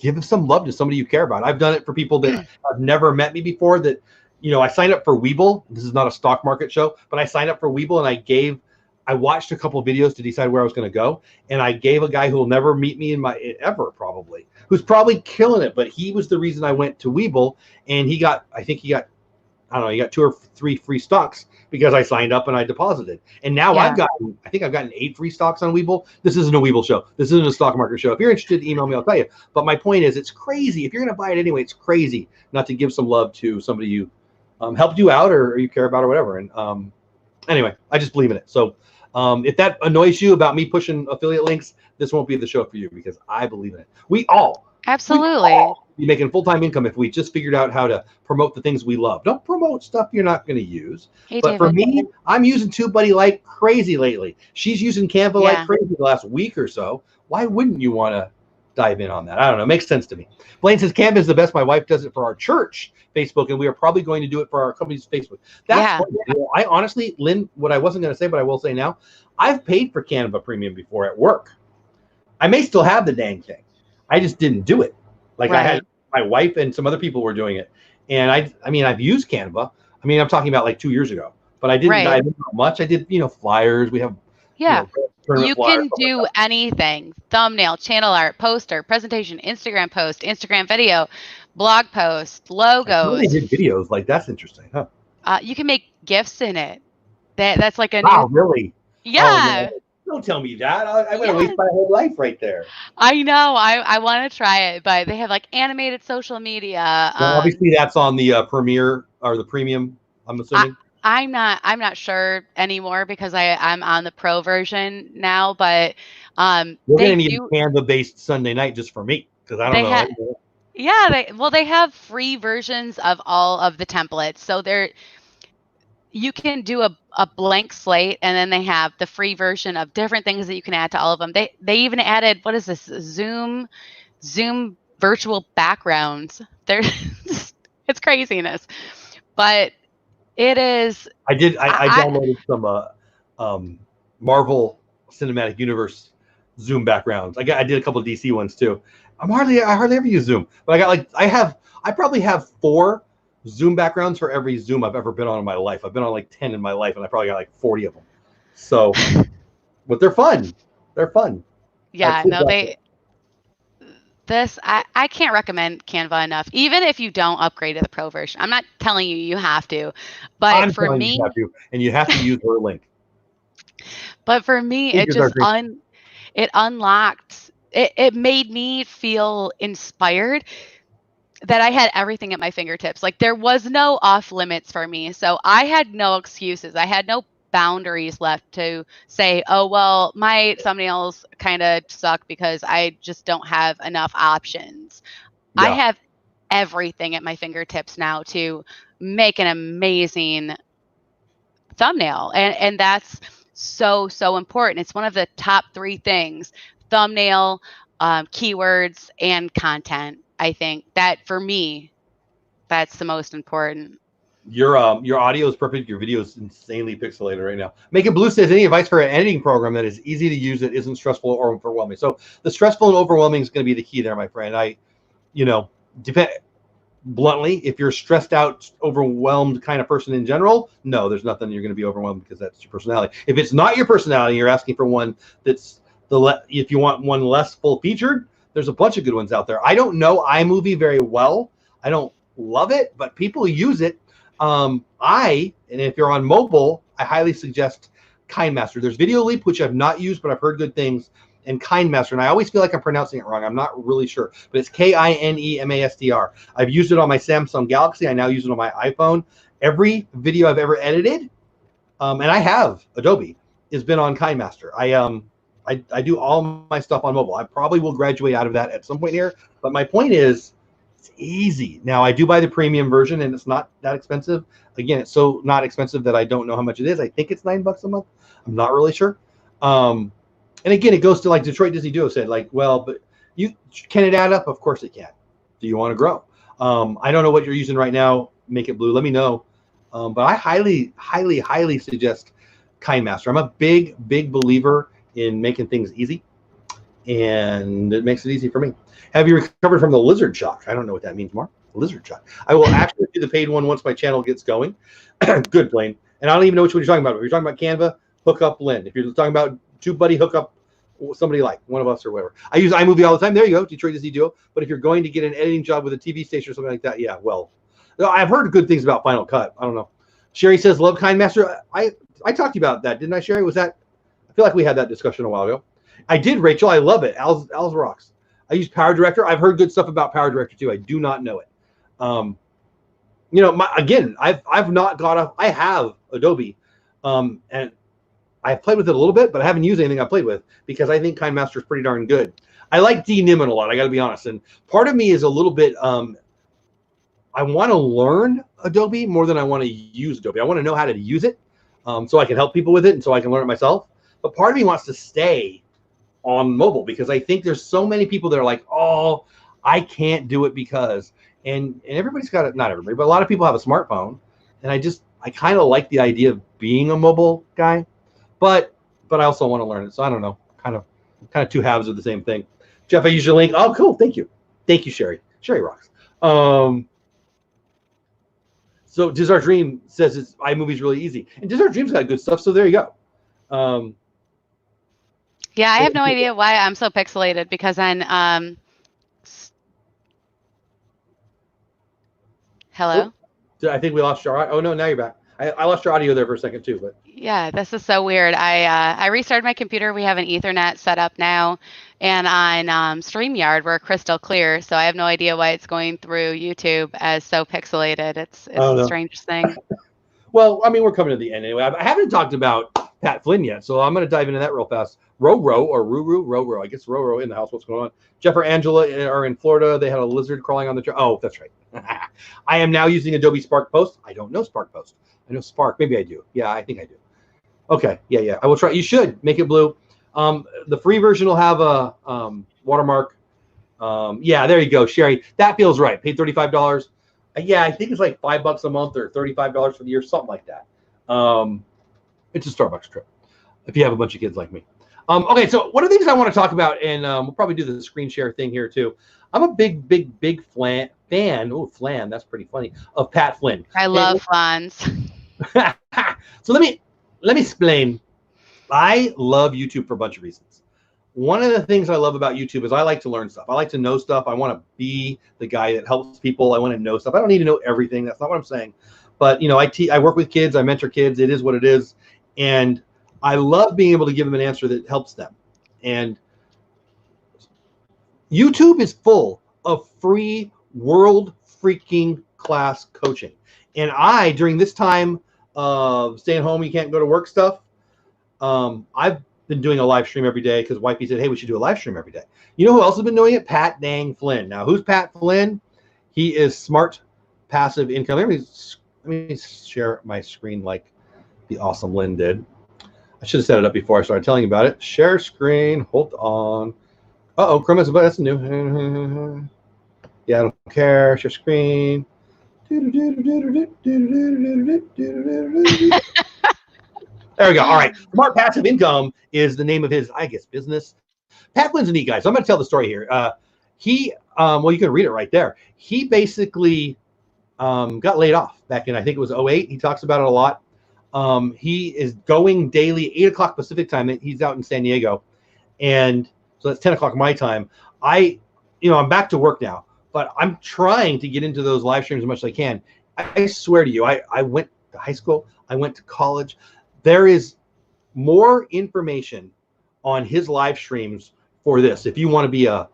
give some love to somebody you care about. I've done it for people that have never met me before. That, I signed up for Webull. This is not a stock market show, but I signed up for Webull and I watched a couple of videos to decide where I was going to go. And I gave a guy who will never meet me ever probably, who's probably killing it. But he was the reason I went to Webull, and he got 2 or 3 free stocks because I signed up and I deposited. And now I've gotten 8 free stocks on Webull. This isn't a Webull show. This isn't a stock market show. If you're interested, email me, I'll tell you. But my point is, it's crazy. If you're going to buy it anyway, it's crazy not to give some love to somebody you helped you out or you care about or whatever. And anyway, I just believe in it. So if that annoys you about me pushing affiliate links, this won't be the show for you because I believe in it. We all be making full-time income if we just figured out how to promote the things we love. Don't promote stuff you're not going to use. Hey, but David. For me, I'm using TubeBuddy like crazy lately. She's using Canva like crazy the last week or so. Why wouldn't you want to dive in on that? I don't know. It makes sense to me. Blaine says Canva is the best. My wife does it for our church Facebook, and we are probably going to do it for our company's Facebook. That's I honestly, Lynn, what I wasn't going to say, but I will say now, I've paid for Canva Premium before at work. I may still have the dang thing. I just didn't do it. I had my wife and some other people were doing it. And I've used Canva. I'm talking about like 2 years ago, but I didn't dive in much. I did, flyers. We have, you can do anything: thumbnail, channel art, poster, presentation, Instagram post, Instagram video, blog post, logos. They did videos. That's interesting, huh? You can make GIFs in it. That's like a wow, really? Yeah. Oh, don't tell me that. I'm going to waste my whole life right there. I know. I want to try it, but they have animated social media. Well, obviously, that's on the Premiere or the Premium, I'm assuming. I'm not sure anymore because I'm on the Pro version now. But we're going to need a Canva-based Sunday night just for me because I don't know. They have free versions of all of the templates, so you can do a blank slate, and then they have the free version of different things that you can add to all of them. They even added, what is this, Zoom virtual backgrounds. It's craziness, but it is. I downloaded some Marvel Cinematic Universe Zoom backgrounds. I did a couple of DC ones too. I hardly ever use Zoom, but I probably have 4 Zoom backgrounds for every Zoom I've ever been on in my life. I've been on 10 in my life, and I probably got 40 of them. So, but they're fun. They're fun. Yeah, I can't recommend Canva enough, even if you don't upgrade to the pro version. I'm not telling you have to, but I'm for telling you me, have to, and you have to use her link. it Here's our just dream. it unlocked it made me feel inspired that I had everything at my fingertips. Like there was no off limits for me. So I had no excuses. I had no boundaries left to say, oh, well, my thumbnails kind of suck because I just don't have enough options. I Yeah. have everything at my fingertips now to make an amazing thumbnail. And that's so important. It's one of the top 3 things: thumbnail, keywords, and content. I think that for me, that's the most important. Your audio is perfect. Your video is insanely pixelated right now. Make It Blue says, any advice for an editing program that is easy to use, that isn't stressful or overwhelming? So the stressful and overwhelming is going to be the key there, my friend. Depend bluntly, if you're stressed out, overwhelmed kind of person in general, no, there's nothing you're going to be overwhelmed, because that's your personality. If it's not your personality, you're asking for one that's if you want one less full featured, there's a bunch of good ones out there. I don't know iMovie very well. I don't love it, but people use it. And if you're on mobile, I highly suggest KindMaster. There's Video Leap, which I've not used, but I've heard good things, and KindMaster. And I always feel like I'm pronouncing it wrong. I'm not really sure, but it's KINEMASTR. I've used it on my Samsung Galaxy. I now use it on my iPhone. Every video I've ever edited, and I have Adobe, has been on KindMaster. I do all my stuff on mobile. I probably will graduate out of that at some point here, but my point is, it's easy. Now, I do buy the premium version, and it's not that expensive. Again, it's so not expensive that I don't know how much it is. I think it's $9 a month. I'm not really sure. And again, it goes to like Detroit Disney Duo said, like, well, but can it add up? Of course it can. Do you want to grow? I don't know what you're using right now. Make It Blue. Let me know. But I highly suggest KindMaster. I'm a big believer in making things easy, and it makes it easy for me. Have you recovered from the lizard shock? I don't know what that means, Mark. Lizard shock. I will actually do the paid one once my channel gets going. Good, Blaine. And I don't even know which one you're talking about. If you're talking about Canva, hook up Lynn. If you're talking about TubeBuddy, hook up somebody like one of us or whatever. I use iMovie all the time. There you go, Detroit Disney Duo. But if you're going to get an editing job with a TV station or something like that, yeah, well, I've heard good things about Final Cut. I don't know. Sherry says, love KindMaster. I talked to you about that, didn't I, Sherry? Was that? I feel like we had that discussion a while ago. I did, Rachel. I love it. Al's rocks. I use Power Director. I've heard good stuff about Power Director too. I do not know it. I've not got off. I have Adobe, and I've played with it a little bit, but I haven't used anything I've played with, because I think KindMaster is pretty darn good. I like DNimmin a lot. I got to be honest, and part of me is a little bit. I want to learn Adobe more than I want to use Adobe. I want to know how to use it, so I can help people with it, and so I can learn it myself. But part of me wants to stay on mobile, because I think there's so many people that are like, oh, I can't do it because, and everybody's got it. Not everybody, but a lot of people have a smartphone, and I kind of like the idea of being a mobile guy, but I also want to learn it. So I don't know, kind of two halves of the same thing. Jeff, I use your link. Oh, cool. Thank you, Sherry. Sherry rocks. So Desire Dream says iMovie's really easy, and Desire Dream's got good stuff. So there you go. Yeah, I have no idea why I'm so pixelated, because then hello? I think we lost your. Oh no, now you're back. I lost your audio there for a second too, but Yeah, this is so weird. I restarted my computer. We have an Ethernet set up now, and on StreamYard we're crystal clear. So I have no idea why it's going through YouTube as so pixelated. It's the strangest thing. Well, I mean, we're coming to the end anyway. I haven't talked about Pat Flynn yet, so I'm going to dive into that real fast. Roro. I guess Roro in the house. What's going on? Jeff or Angela are in Florida. They had a lizard crawling on the tree. Oh, that's right. I am now using Adobe Spark Post. I don't know Spark Post. I know Spark. Maybe I do. Yeah, I think I do. Okay. Yeah. I will try. You should Make It Blue. The free version will have a watermark. Yeah, there you go, Sherry. That feels right. Paid $35. Yeah, I think it's like $5 a month or $35 for the year, something like that. It's a Starbucks trip if you have a bunch of kids like me. Okay, so one of the things I want to talk about, and we'll probably do the screen share thing here too. I'm a big fan. Oh, flan, that's pretty funny. Of Pat Flynn. I love flans. So let me explain. I love YouTube for a bunch of reasons. one of the things I love about YouTube is I like to learn stuff. I like to know stuff. I want to be the guy that helps people. I want to know stuff. I don't need to know everything. That's not what I'm saying. But, you know, I work with kids. I mentor kids. It is what it is. And I love being able to give them an answer that helps them. And YouTube is full of free world freaking class coaching. And I, during this time of staying home, you can't go to work stuff, I've been doing a live stream every day because wifey said, hey, we should do a live stream every day. You know who else has been doing it? Pat dang Flynn. Now, who's Pat Flynn? He is smart passive income. Let me share my screen like the awesome Lynn did. I should have set it up before I started telling you about it. Share screen. Hold on. Uh-oh, Chrome, that's new. Yeah, I don't care. Share screen. There we go. All right. Smart Passive Income is the name of his, I guess, business. Pat Flynn's a neat guy. So I'm going to tell the story here. Well, you can read it right there. He basically got laid off back in, I think it was 2008. He talks about it a lot. He is going daily, 8 o'clock Pacific time. He's out in San Diego. And so that's 10 o'clock my time. I'm back to work now, but I'm trying to get into those live streams as much as I can. I swear to you, I went to high school. I went to college. There is more information on his live streams for this. If you want to be a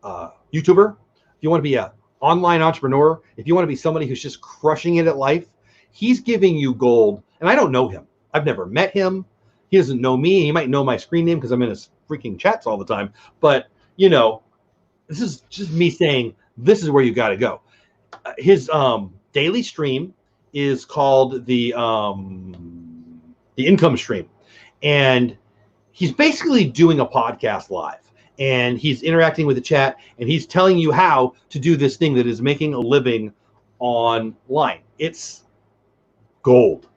YouTuber, if you want to be an online entrepreneur, if you want to be somebody who's just crushing it at life, he's giving you gold. And I don't know him. I've never met him. He doesn't know me. He might know my screen name because I'm in his freaking chats all the time. But, this is just me saying this is where you got to go. His daily stream is called the income stream. And he's basically doing a podcast live. And he's interacting with the chat. And he's telling you how to do this thing that is making a living online. It's gold.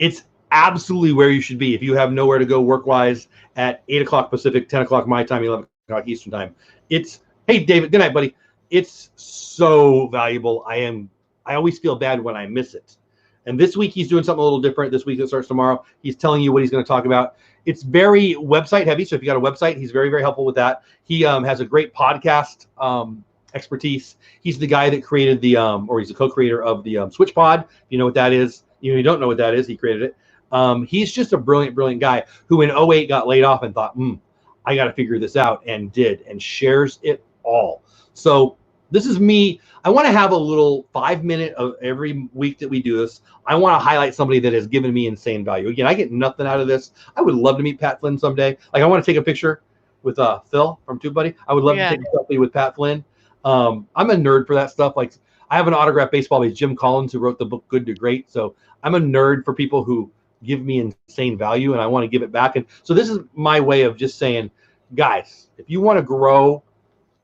It's absolutely where you should be if you have nowhere to go work-wise at 8 o'clock Pacific, 10 o'clock my time, 11 o'clock Eastern time. Hey, David, good night, buddy. It's so valuable. I always feel bad when I miss it. And this week he's doing something a little different. This week it starts tomorrow. He's telling you what he's going to talk about. It's very website heavy. So if you got a website, he's very, very helpful with that. He has a great podcast expertise. He's the guy that created or he's the co-creator of the SwitchPod. You know what that is? You don't know what that is. He created it. He's just a brilliant, brilliant guy who in 2008 got laid off and thought, I got to figure this out, and did, and shares it all. So this is me. I want to have a little 5-minute of every week that we do this. I want to highlight somebody that has given me insane value. Again, I get nothing out of this. I would love to meet Pat Flynn someday. Like, I want to take a picture with Phil from TubeBuddy. I would love to take a selfie with Pat Flynn. I'm a nerd for that stuff. Like, I have an autographed baseball by Jim Collins, who wrote the book Good to Great. So I'm a nerd for people who give me insane value, and I want to give it back. And so this is my way of just saying, guys, if you want to grow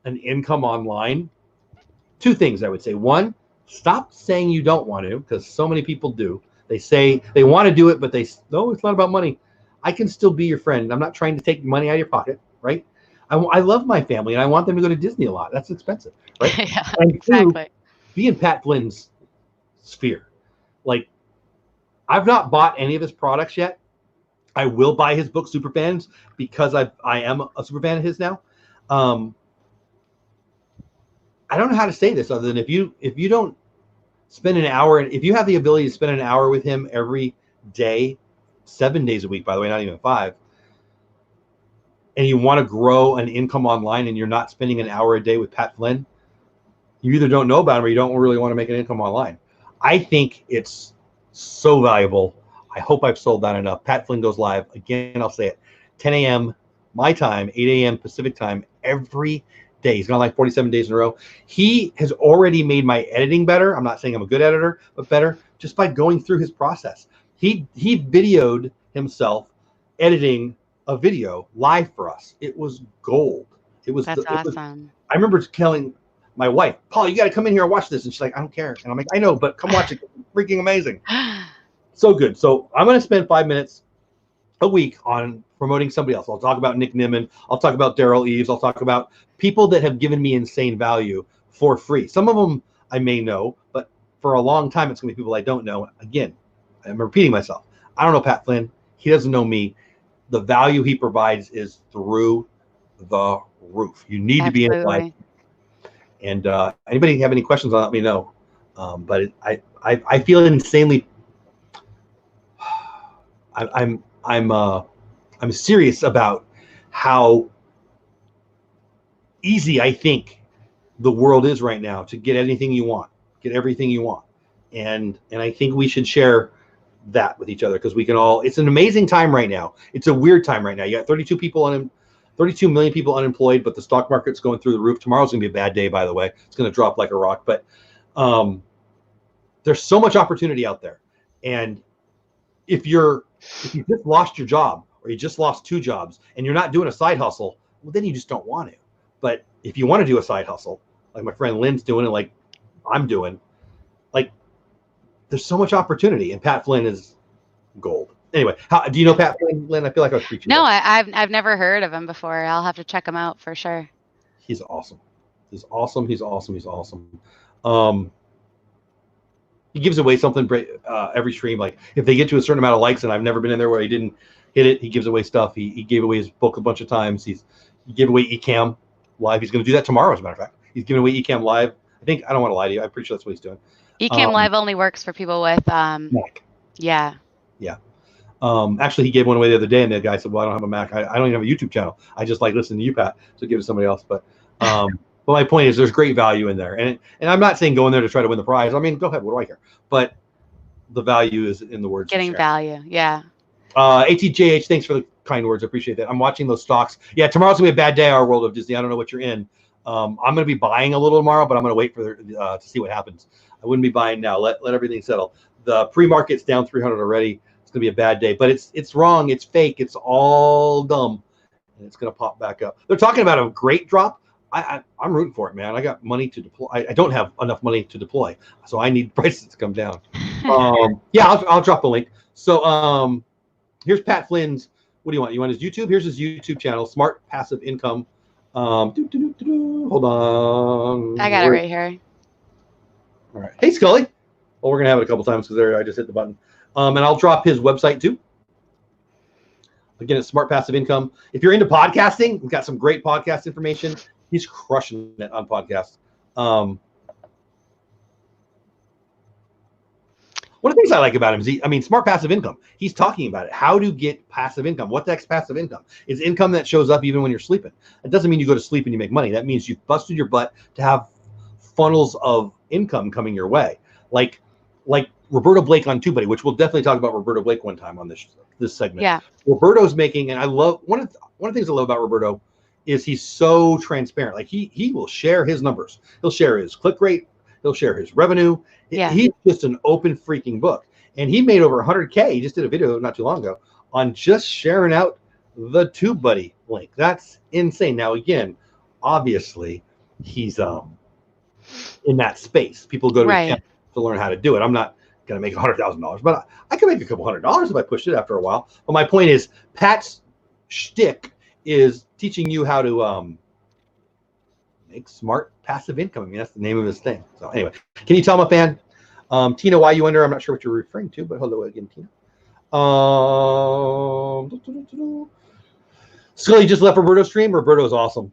an income online, 2 things I would say. 1, stop saying you don't want to, because so many people do. They say they want to do it, but no, it's not about money. I can still be your friend. I'm not trying to take money out of your pocket, right? I love my family, and I want them to go to Disney a lot. That's expensive, right? Yeah, and 2, exactly. be in Pat Flynn's sphere. Like, I've not bought any of his products yet. I will buy his book, Superfans, because I am a superfan of his now. I don't know how to say this other than if you don't spend an hour, and if you have the ability to spend an hour with him every day, 7 days a week, by the way, not even 5, and you want to grow an income online and you're not spending an hour a day with Pat Flynn, you either don't know about him or you don't really want to make an income online. I think it's so valuable. I hope I've sold that enough. Pat Flynn goes live. Again, I'll say it, 10 a.m. my time, 8 a.m. Pacific time, every day. He's gone like 47 days in a row. He has already made my editing better. I'm not saying I'm a good editor, but better just by going through his process. He videoed himself editing a video live for us. It was gold. That's awesome. I remember telling my wife, Paul, you got to come in here and watch this. And she's like, I don't care. And I'm like, I know, but come watch it. It's freaking amazing. So good. So I'm going to spend 5 minutes a week on promoting somebody else. I'll talk about Nick Nimmin. I'll talk about Daryl Eves. I'll talk about people that have given me insane value for free. Some of them I may know, but for a long time, it's going to be people I don't know. Again, I'm repeating myself. I don't know Pat Flynn. He doesn't know me. The value he provides is through the roof. You need to be in it live. Absolutely. And anybody have any questions on it, let me know. But I feel insanely. I'm serious about how easy I think the world is right now to get anything you want, get everything you want, and I think we should share that with each other, because we can all. It's an amazing time right now. It's a weird time right now. You got 32 million people unemployed, but the stock market's going through the roof. Tomorrow's gonna be a bad day, by the way. It's gonna drop like a rock. But there's so much opportunity out there, and if you just lost your job, or you just lost 2 jobs, and you're not doing a side hustle, well, then you just don't want to. But if you want to do a side hustle, like my friend Lynn's doing, and like I'm doing, like there's so much opportunity, and Pat Flynn is gold. Anyway, how do you know Pat Flynn, Lynn? I feel like I was preaching. No, I've never heard of him before. I'll have to check him out for sure. He's awesome. He's awesome. He's awesome. He's awesome. He gives away something every stream. Like if they get to a certain amount of likes, and I've never been in there where he didn't hit it, he gives away stuff. He gave away his book a bunch of times. He gave away Ecamm live. He's going to do that tomorrow, as a matter of fact. He's giving away Ecamm live. I don't want to lie to you. I'm pretty sure that's what he's doing. Ecamm live only works for people with Mac. Yeah. Yeah. Actually, he gave one away the other day, and the guy said, "Well, I don't have a Mac. I don't even have a YouTube channel. I just like listening to you, Pat. So give it to somebody else." But but my point is, there's great value in there, and I'm not saying go in there to try to win the prize. I mean, go ahead. What do I care? But the value is in the words. Getting value. Yeah. ATJH, thanks for the kind words. I appreciate that. I'm watching those stocks. Yeah, tomorrow's gonna be a bad day. Our world of Disney. I don't know what you're in. I'm gonna be buying a little tomorrow, but I'm gonna wait for to see what happens. I wouldn't be buying now. Let everything settle. The pre-market's down 300 already. It's gonna be a bad day, but it's wrong. It's fake. It's all dumb, and it's gonna pop back up. They're talking about a great drop. I'm rooting for it, man. I got money to deploy. I don't have enough money to deploy, so I need prices to come down. Yeah, I'll drop the link. So here's Pat Flynn's. What do you want? You want his YouTube? Here's his YouTube channel, Smart Passive Income. Hold on. I got it right here. All right. Hey, Scully. Well, we're gonna have it a couple times because I just hit the button. And I'll drop his website too. Again, it's Smart Passive Income. If you're into podcasting, we've got some great podcast information. He's crushing it on podcasts. One of the things I like about him is Smart Passive Income. He's talking about it. How to get passive income. What the heck's passive income? It's income that shows up even when you're sleeping. It doesn't mean you go to sleep and you make money. That means you've busted your butt to have funnels of income coming your way. Like Roberto Blake on TubeBuddy, which we'll definitely talk about Roberto Blake one time on this segment. Yeah. Roberto's making, and I love one of the things I love about Roberto is he's so transparent. Like he will share his numbers. He'll share his click rate. He'll share his revenue. Yeah. He's just an open freaking book. And he made over 100K. He just did a video not too long ago on just sharing out the TubeBuddy link. That's insane. Now, again, obviously, he's in that space. People go to him to learn how to do it. I'm not going to make $100,000, but I could make a couple $100 if I pushed it after a while. But my point is, Pat's shtick is teaching you how to make smart passive income. I mean, that's the name of his thing. So anyway, can you tell him a fan? Tina, why you wonder? I'm not sure what you're referring to, but hello again, Tina. Scully just left Roberto's stream. Roberto's awesome.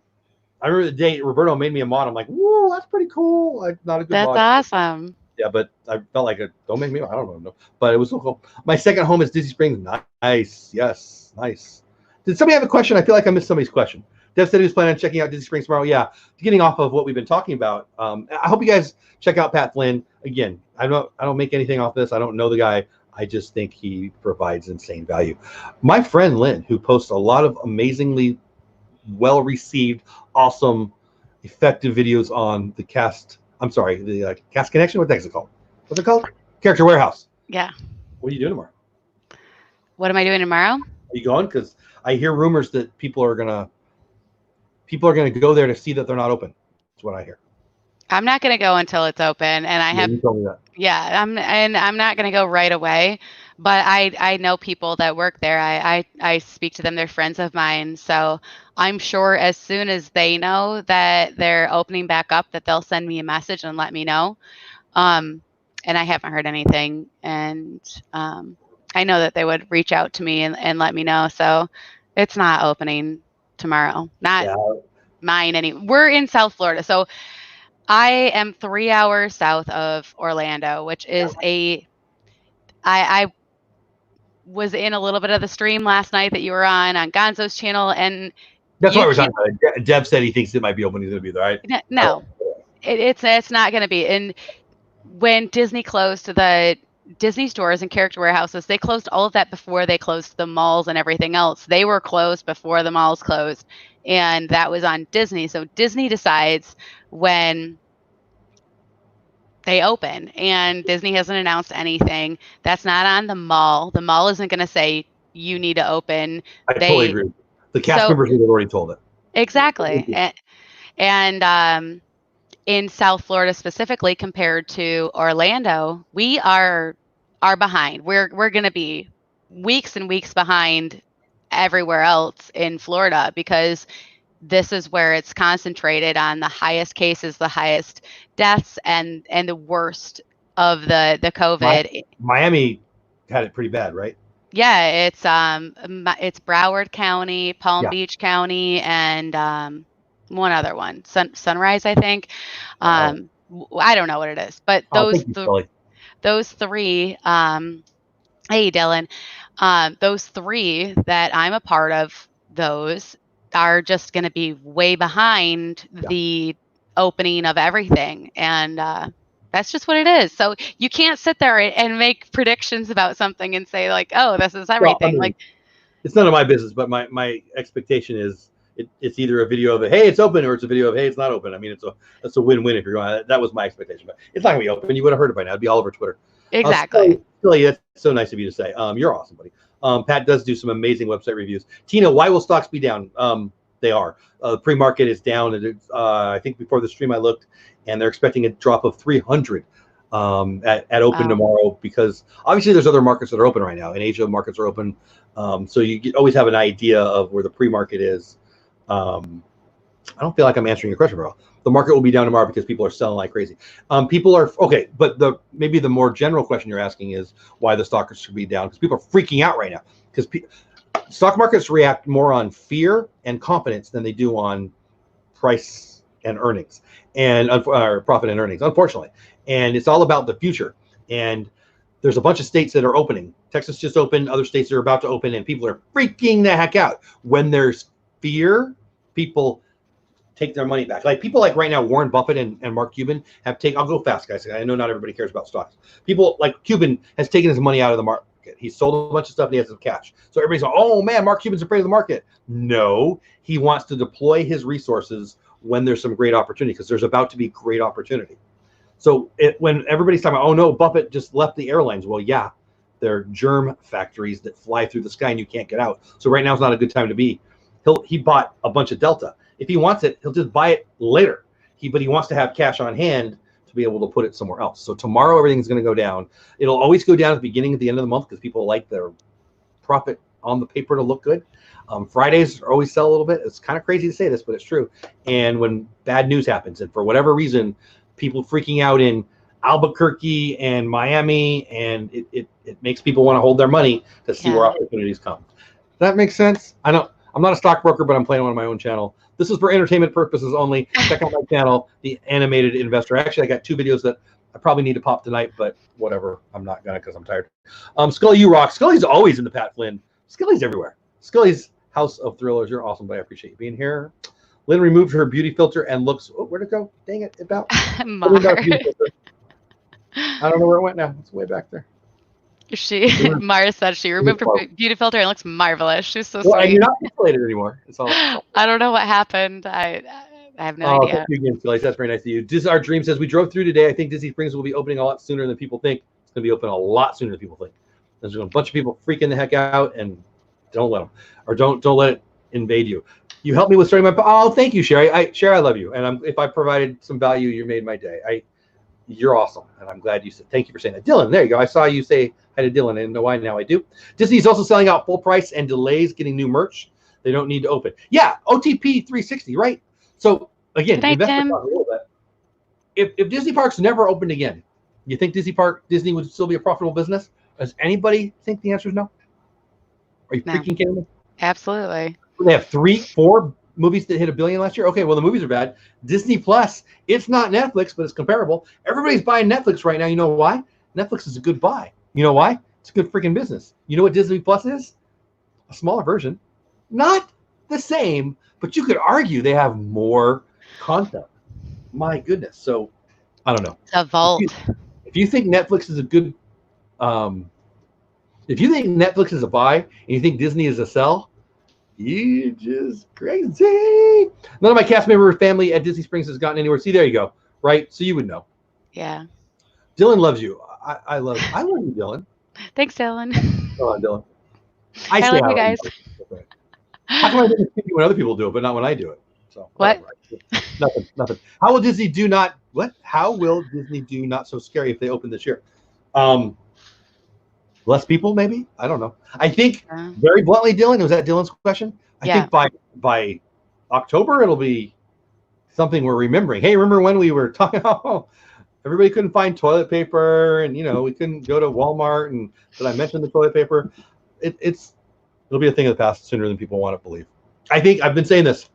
I remember the day Roberto made me a mod. I'm like, whoa, that's pretty cool. Not a good mod. That's awesome. Yeah, but I felt like don't make me. I don't know, but it was so cool. My second home is Disney Springs. Nice, yes, nice. Did somebody have a question? I feel like I missed somebody's question. Dev said he was planning on checking out Disney Springs tomorrow. Yeah, getting off of what we've been talking about. I hope you guys check out Pat Flynn. Again, I don't make anything off this. I don't know the guy. I just think he provides insane value. My friend Lynn, who posts a lot of amazingly well-received, awesome, effective videos on the Cast. I'm sorry, the Cast Connection. What the heck is it called? What's it called? Character Warehouse. Yeah. What are you doing tomorrow? What am I doing tomorrow? Are you going? Because I hear rumors that people are gonna go there to see that they're not open. That's what I hear. I'm not going to go until it's open, and You told me that. Yeah, I'm not going to go right away, but I know people that work there. I speak to them. They're friends of mine, so I'm sure as soon as they know that they're opening back up, that they'll send me a message and let me know. And I haven't heard anything, and I know that they would reach out to me and let me know. So it's not opening tomorrow. Not Yeah. mine we're in South Florida. So I am 3 hours south of Orlando, which is I was in a little bit of the stream last night that you were on Gonzo's channel, and That's why you we're can't. talking about it. Dev said he thinks it might be open. He's going to be there, right? No, it's not going to be. And when Disney closed the Disney stores and character warehouses, they closed all of that before they closed the malls and everything else. They were closed before the malls closed, and that was on Disney. So Disney decides when they open, and Disney hasn't announced anything. That's not on the mall. The mall isn't going to say you need to open. I totally agree. The cast So members have already told it. exactly. And in South Florida specifically, compared to Orlando, we are behind. We're going to be weeks and weeks behind everywhere else in Florida, because this is where it's concentrated on the highest cases, the highest deaths, and the worst of the COVID. Miami had it pretty bad, right? Yeah, it's Broward County, Palm Beach County, and one other one, Sunrise, I think. I don't know what it is, but those three. Hey, Dylan. Those three that I'm a part of, those are just going to be way behind the opening of everything, and that's just what it is. So you can't sit there and make predictions about something and say like, "Oh, this is everything." Well, I mean, like, it's none of my business, but my expectation is it's either a video of hey, it's open, or it's a video of hey, it's not open. I mean, it's a win-win if you're going. That was my expectation, but it's not gonna be open. You would have heard it by now. It'd be all over Twitter. Exactly. Silly, that's so nice of you to say. You're awesome, buddy. Pat does do some amazing website reviews. Tina, why will stocks be down? They are. Pre-market is down, and I think before the stream I looked, and they're expecting a drop of 300 at open tomorrow, because obviously there's other markets that are open right now. In Asia, markets are open, so you always have an idea of where the pre-market is. I don't feel like I'm answering your question, bro. The market will be down tomorrow because people are selling like crazy. People are okay, but maybe the more general question you're asking is why the stocks should be down, because people are freaking out right now, because stock markets react more on fear and confidence than they do on price and earnings and profit and earnings, unfortunately. And it's all about the future. And there's a bunch of states that are opening. Texas just opened, other states are about to open, and people are freaking the heck out. When there's fear, people take their money back. Like people like right now, Warren Buffett and Mark Cuban have taken, I'll go fast, guys. I know not everybody cares about stocks. People like Cuban has taken his money out of the market. He sold a bunch of stuff and he has some cash. So everybody's like, oh man, Mark Cuban's afraid of the market. No, he wants to deploy his resources when there's some great opportunity, because there's about to be great opportunity. So when everybody's talking about, oh no, Buffett just left the airlines. Well, yeah, they're germ factories that fly through the sky and you can't get out. So right now is not a good time to be. He bought a bunch of Delta. If he wants it, he'll just buy it later. But he wants to have cash on hand to be able to put it somewhere else. So tomorrow everything's going to go down. It'll always go down at the beginning, at the end of the month, because people like their profit on the paper to look good. Fridays always sell a little bit. It's kind of crazy to say this, but it's true. And when bad news happens, and for whatever reason, people freaking out in Albuquerque and Miami, and it makes people want to hold their money to see where opportunities come. Does that make sense? I'm not a stockbroker, but I'm playing on my own channel. This is for entertainment purposes only. Check out my channel, The Animated Investor. Actually, I got 2 videos that I probably need to pop tonight, but whatever. I'm not gonna, because I'm tired. Scully, you rock. Scully's always in the Pat Flynn. Scully's everywhere. Scully's House of Thrillers. You're awesome, but I appreciate you being here. Lynn removed her beauty filter and looks. Oh, where'd it go? Dang it! About. I don't know where it went now. It's way back there. Mara said she removed her beauty filter and looks marvelous. She's so sweet. And you're not pixelated anymore. It's all. I don't know what happened. I have no idea. Thank you again, Scully. That's very nice of you. Our Dream says we drove through today. I think Disney Springs will be opening a lot sooner than people think. It's going to be open a lot sooner than people think. There's a bunch of people freaking the heck out, and don't let them, or don't let it invade you. You helped me with starting my. Oh, thank you, Sherry. Sherry, I love you, and if I provided some value, you made my day. You're awesome, and I'm glad you said. Thank you for saying that, Dylan. There you go. I saw you say hi to Dylan. I didn't know why. Now I do. Disney's also selling out full price and delays getting new merch. They don't need to open. Yeah, OTP 360, right? So again, investment talk a little bit. If Disney parks never opened again, you think Disney would still be a profitable business? Does anybody think the answer is no? Are you freaking kidding me? Absolutely. They have 4 movies that hit $1 billion last year. Okay, well the movies are bad. Disney Plus, it's not Netflix, but it's comparable. Everybody's buying Netflix right now. You know why? Netflix is a good buy. You know why? It's a good freaking business. You know what Disney Plus is? A smaller version. Not the same, but you could argue they have more content. My goodness. So I don't know. The vault. If you think Netflix is a good, if you think Netflix is a buy and you think Disney is a sell, you just crazy. None of my cast member family at Disney Springs has gotten anywhere. See, there you go. Right? So you would know. Yeah. Dylan loves you. I love you, Dylan. Thanks, Dylan. Come on, Dylan. I love you guys. How come I didn't speak when other people do it, but not when I do it? So what? Nothing. How will Disney do not so scary if they open this year? Less people, maybe? I don't know. I think very bluntly, Dylan, was that Dylan's question? I think by October it'll be something we're remembering. Hey, remember when we were talking about everybody couldn't find toilet paper and we couldn't go to Walmart and did I mention the toilet paper? It'll be a thing of the past sooner than people want to believe. I think I've been saying this.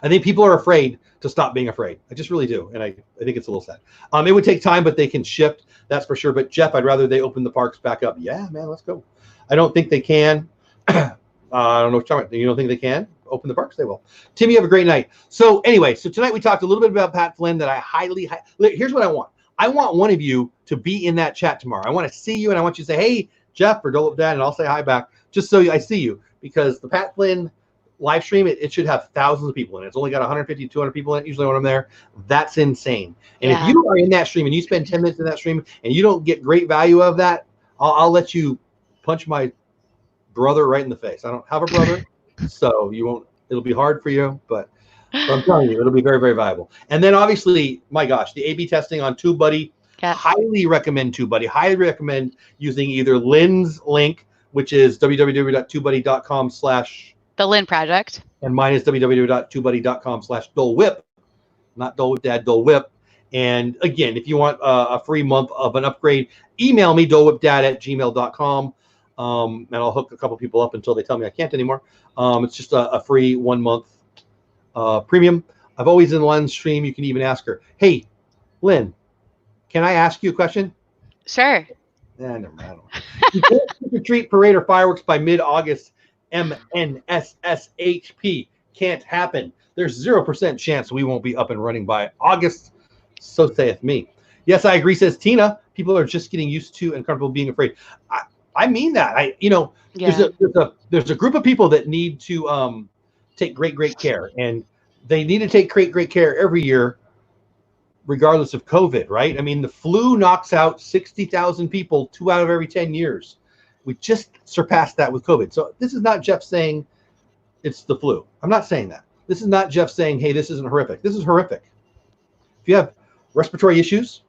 I think people are afraid to stop being afraid. I just really do. And I think it's a little sad. It would take time, but they can shift. That's for sure. But Jeff, I'd rather they open the parks back up. Yeah, man, let's go. I don't think they can. I don't know what you're talking about. You don't think they can open the parks? They will. Tim, you have a great night. So anyway, tonight we talked a little bit about Pat Flynn that I here's what I want. I want one of you to be in that chat tomorrow. I want to see you and I want you to say, hey, Jeff or Dole Whip Dad, and I'll say hi back just so I see you, because the Pat Flynn live stream, it should have thousands of people in it. It's only got 150, 200 people in it usually when I'm there. That's insane. And if you are in that stream and you spend 10 minutes in that stream and you don't get great value of that, I'll let you punch my brother right in the face. I don't have a brother, so you won't. It'll be hard for you, but I'm telling you, it'll be very, very valuable. And then obviously, my gosh, the A/B testing on TubeBuddy. Highly recommend TubeBuddy. Highly recommend using either Lynn's link, which is www.tubebuddy.com/ the Lynn Project. And mine is www.tubebuddy.com/Dole Whip, not Dole Whip Dad, Dole Whip. And again, if you want a free month of an upgrade, email me, dolewhipdad@gmail.com. And I'll hook a couple people up until they tell me I can't anymore. It's just a free 1 month premium. I've always in Lynn's stream. You can even ask her, hey, Lynn, can I ask you a question? Sure. Never mind. You can't trick-or-treat parade or fireworks by mid-August. MNSSHP can't happen. There's 0% chance we won't be up and running by August. So saith me. Yes, I agree, says Tina. People are just getting used to and comfortable being afraid. I mean that. There's a group of people that need to take great care, and they need to take great care every year, regardless of COVID, right? I mean, the flu knocks out 60,000 people 2 out of every 10 years. We just surpassed that with COVID. So this is not Jeff saying it's the flu. I'm not saying that. This is not Jeff saying, hey, this isn't horrific. This is horrific. If you have respiratory issues,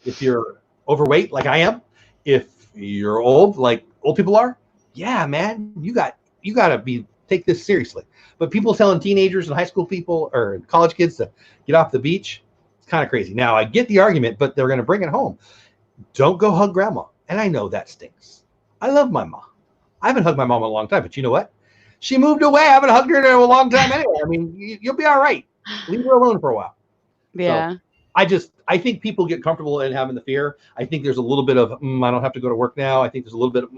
if you're overweight like I am, if you're old like old people are, yeah, man, you got to take this seriously. But people telling teenagers and high school people or college kids to get off the beach, it's kind of crazy. Now, I get the argument, but they're going to bring it home. Don't go hug grandma. And I know that stinks. I love my mom. I haven't hugged my mom in a long time, but you know what? She moved away. I haven't hugged her in a long time anyway. I mean, you'll be all right. Leave her alone for a while. Yeah. So I think people get comfortable in having the fear. I think there's a little bit of, I don't have to go to work now. I think there's a little bit of,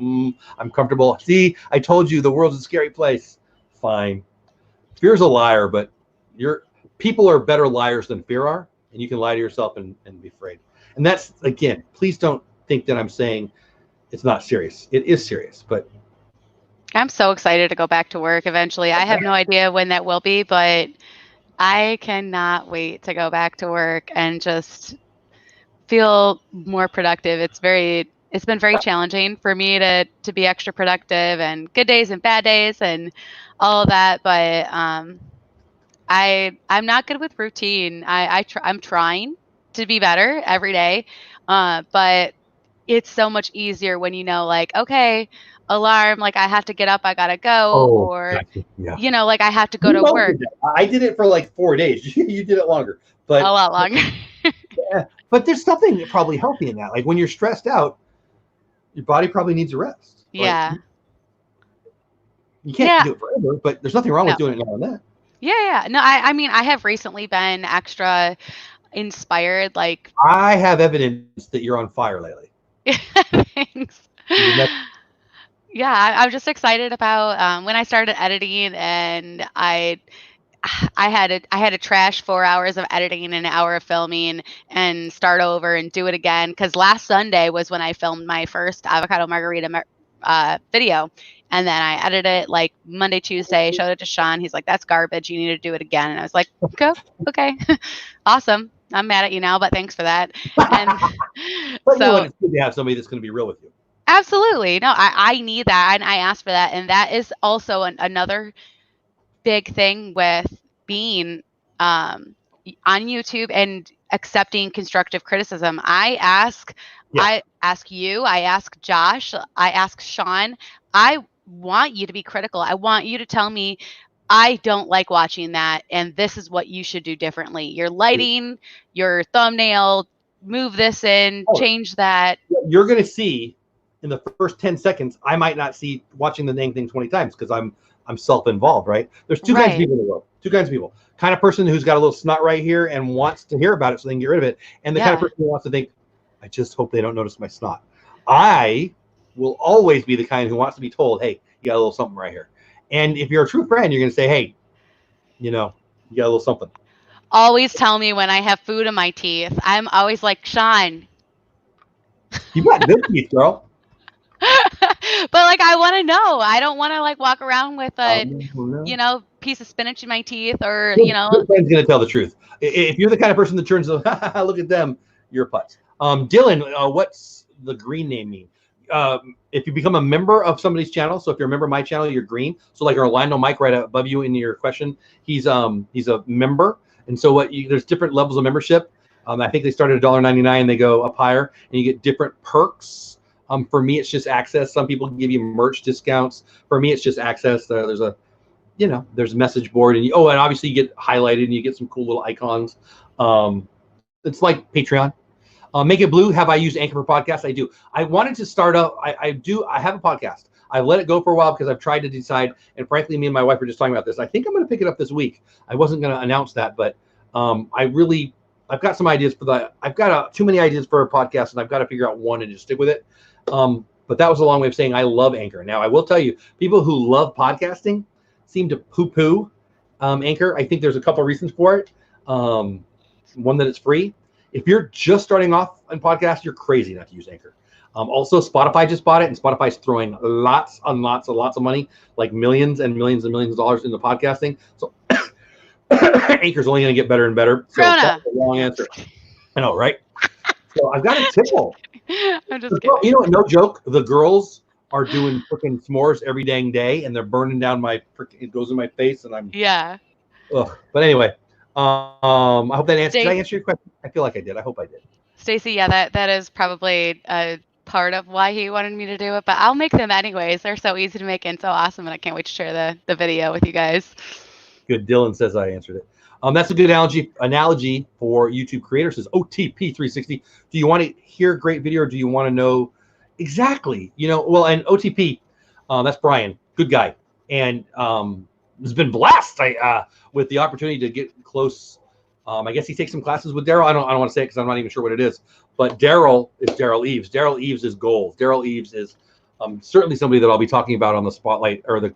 I'm comfortable. See, I told you the world's a scary place. Fine. Fear's a liar, but people are better liars than fear are, and you can lie to yourself and be afraid. And that's, again, please don't think that I'm saying it's not serious. It is serious, but I'm so excited to go back to work eventually. I have no idea when that will be, but I cannot wait to go back to work and just feel more productive. It's been very challenging for me to be extra productive, and good days and bad days and all of that. But I'm not good with routine. I'm trying to be better every day, but it's so much easier when you know, like, okay, alarm, like I have to get up, I gotta go, or like I have to go to work. I did it for like 4 days. You did it longer, but a lot longer. But there's something probably healthy in that. Like when you're stressed out, your body probably needs a rest. Yeah. You can't do it forever, but there's nothing wrong with doing it now and then. Yeah. No, I mean, I have recently been extra inspired. Like, I have evidence that you're on fire lately. thanks. Yeah, I'm just excited about when I started editing, and I had to trash 4 hours of editing and an hour of filming and start over and do it again. Because last Sunday was when I filmed my first avocado margarita video, and then I edited it like Monday, Tuesday, showed it to Sean. He's like, "That's garbage. You need to do it again." And I was like, okay, awesome. I'm mad at you now, but thanks for that. And but you know what? It's good to have somebody that's going to be real with you. Absolutely. No, I need that, and I asked for that, and that is also another big thing with being on YouTube and accepting constructive criticism. I ask you, I ask Josh, I ask Sean. I want you to be critical. I want you to tell me, I don't like watching that, and this is what you should do differently. Your lighting, your thumbnail, move this in, change that. You're going to see in the first 10 seconds, I might not see watching the dang thing 20 times because I'm self-involved, right? There's two kinds of people in the world. Two kinds of people. Kind of person who's got a little snot right here and wants to hear about it so they can get rid of it. And the kind of person who wants to think, I just hope they don't notice my snot. I will always be the kind who wants to be told, hey, you got a little something right here. And if you're a true friend, you're going to say, hey, you got a little something. Always tell me when I have food in my teeth. I'm always like, Sean. You got good teeth, girl. But like, I want to know. I don't want to like walk around with a, piece of spinach in my teeth, or Good friend's gonna tell the truth. If you're the kind of person that turns, look at them, you're putz. Dylan, what's the green name mean? If you become a member of somebody's channel, so if you're a member of my channel, you're green. So like Orlando Mike right above you in your question, he's a member, and so there's different levels of membership. I think they start at $1.99, they go up higher, and you get different perks. For me, it's just access. Some people give you merch discounts. For me, it's just access. There's a message board, and and obviously you get highlighted and you get some cool little icons. It's like Patreon. Make It Blue. Have I used Anchor for podcasts? I do. I wanted to start up. I have a podcast. I let it go for a while because I've tried to decide. And frankly, me and my wife were just talking about this. I think I'm going to pick it up this week. I wasn't going to announce that, but I've got some ideas for that. I've got too many ideas for a podcast, and I've got to figure out one and just stick with it. But that was a long way of saying I love Anchor. Now, I will tell you, people who love podcasting seem to poo-poo Anchor. I think there's a couple of reasons for it. One, that it's free. If you're just starting off on podcast, you're crazy not to use Anchor. Also, Spotify just bought it, and Spotify's throwing lots and lots of money, like millions and millions and millions of dollars into podcasting. So Anchor's only going to get better and better. So that's a long answer. I know, right? So I've got a tickle. I'm just kidding. No joke. The girls are doing freaking s'mores every dang day, and they're burning down it goes in my face, and I'm Ugh. But anyway, I hope that answers. Did I answer your question? I feel like I did. I hope I did. Stacy, that is probably a part of why he wanted me to do it, but I'll make them anyways. They're so easy to make and so awesome, and I can't wait to share the video with you guys. Good. Dylan says I answered it. That's a good analogy for YouTube creators. Says OTP 360. Do you want to hear a great video, or do you want to know exactly? Well, and OTP, that's Brian, good guy, and has been blessed with the opportunity to get close. I guess he takes some classes with Daryl. I don't want to say it because I'm not even sure what it is. But Daryl is Daryl Eves. Daryl Eves is gold. Daryl Eves is certainly somebody that I'll be talking about on the spotlight, or the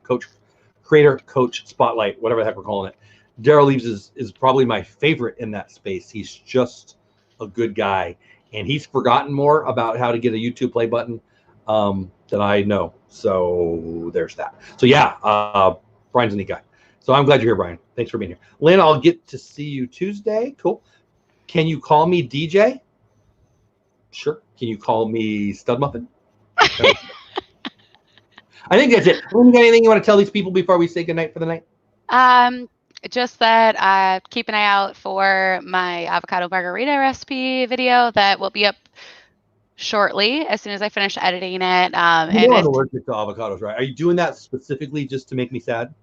creator coach spotlight, whatever the heck we're calling it. Daryl Eves is probably my favorite in that space. He's just a good guy, and he's forgotten more about how to get a YouTube play button than I know. So there's that. So yeah, Brian's a neat guy. So I'm glad you're here, Brian. Thanks for being here. Lynn, I'll get to see you Tuesday. Cool. Can you call me DJ? Sure. Can you call me Stud Muffin? I think that's it. You got anything you want to tell these people before we say goodnight for the night? Just that keep an eye out for my avocado margarita recipe video that will be up shortly as soon as I finish editing it. I'm allergic to avocados, right? Are you doing that specifically just to make me sad?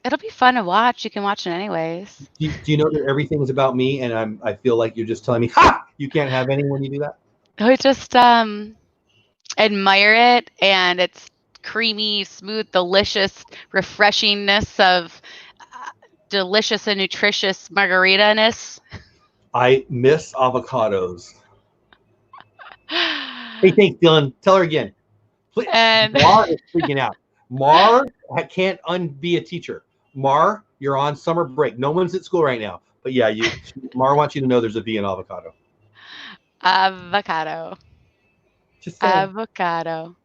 It'll be fun to watch. You can watch it anyways. Do you know that everything is about me, and I feel like you're just telling me, ha! You can't have any when you do that? I just admire it, and it's creamy, smooth, delicious refreshingness of delicious and nutritious margarita-ness. I miss avocados. Hey, thanks, Dylan. Tell her again. Please. And Mar is freaking out. Mar can't be a teacher. Mar, you're on summer break. No one's at school right now. But yeah, Mar wants you to know there's a V in avocado. avocado. Just saying. Avocado.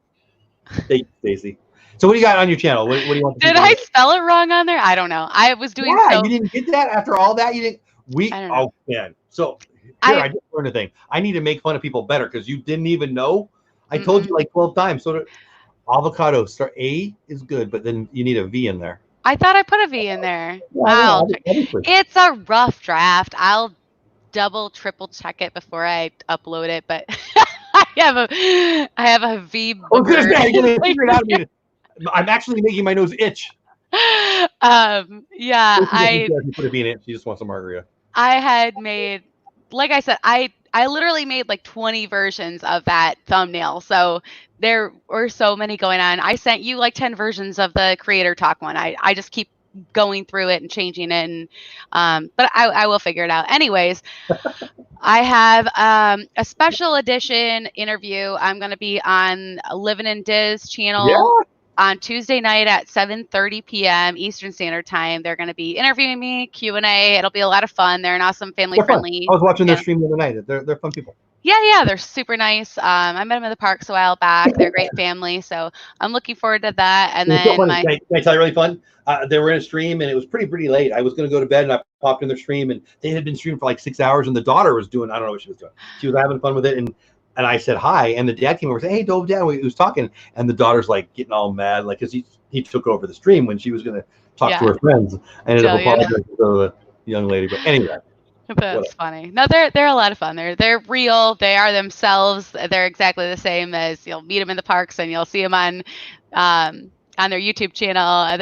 Thanks, Stacy. So what do you got on your channel? What do you want? Did I spell it wrong on there? I don't know. I was doing you didn't get that after all that? You didn't? Oh, man. So here, I just learned a thing. I need to make fun of people better because you didn't even know. I told you like 12 times. So avocado, start A is good, but then you need a V in there. I thought I put a V in there. Wow. It's a rough draft. I'll double, triple check it before I upload it, but I have a V. Oh, good. You're gonna figure it out. I'm actually making my nose itch. Yeah, I put a V in it. She just wants a margarita. I had made, like I said, I literally made like 20 versions of that thumbnail. So there were so many going on. I sent you like 10 versions of the creator talk one. I just keep going through it and changing it, and but I will figure it out. Anyways, I have a special edition interview. I'm going to be on Living in Diz channel on Tuesday night at 7:30 p.m. Eastern Standard Time. They're going to be interviewing me, Q&A. It'll be a lot of fun. They're an awesome family-friendly. I was watching their stream the other night. They're fun people. Yeah, they're super nice. I met them in the parks a while back. They're a great family, so I'm looking forward to that. And then can I tell you really fun? They were in a stream, and it was pretty late. I was going to go to bed, and I popped in their stream, and they had been streaming for like 6 hours, and the daughter was doing, I don't know what she was doing. She was having fun with it, and I said hi, and the dad came over and said, "Hey, Dole, Dad," he was talking, and the daughter's like getting all mad, like, because he took over the stream when she was going to talk to her friends. I ended up apologizing to the young lady, but anyway. That's funny. No, they're a lot of fun. They're real. They are themselves. They're exactly the same as you'll meet them in the parks and you'll see them on their YouTube channel.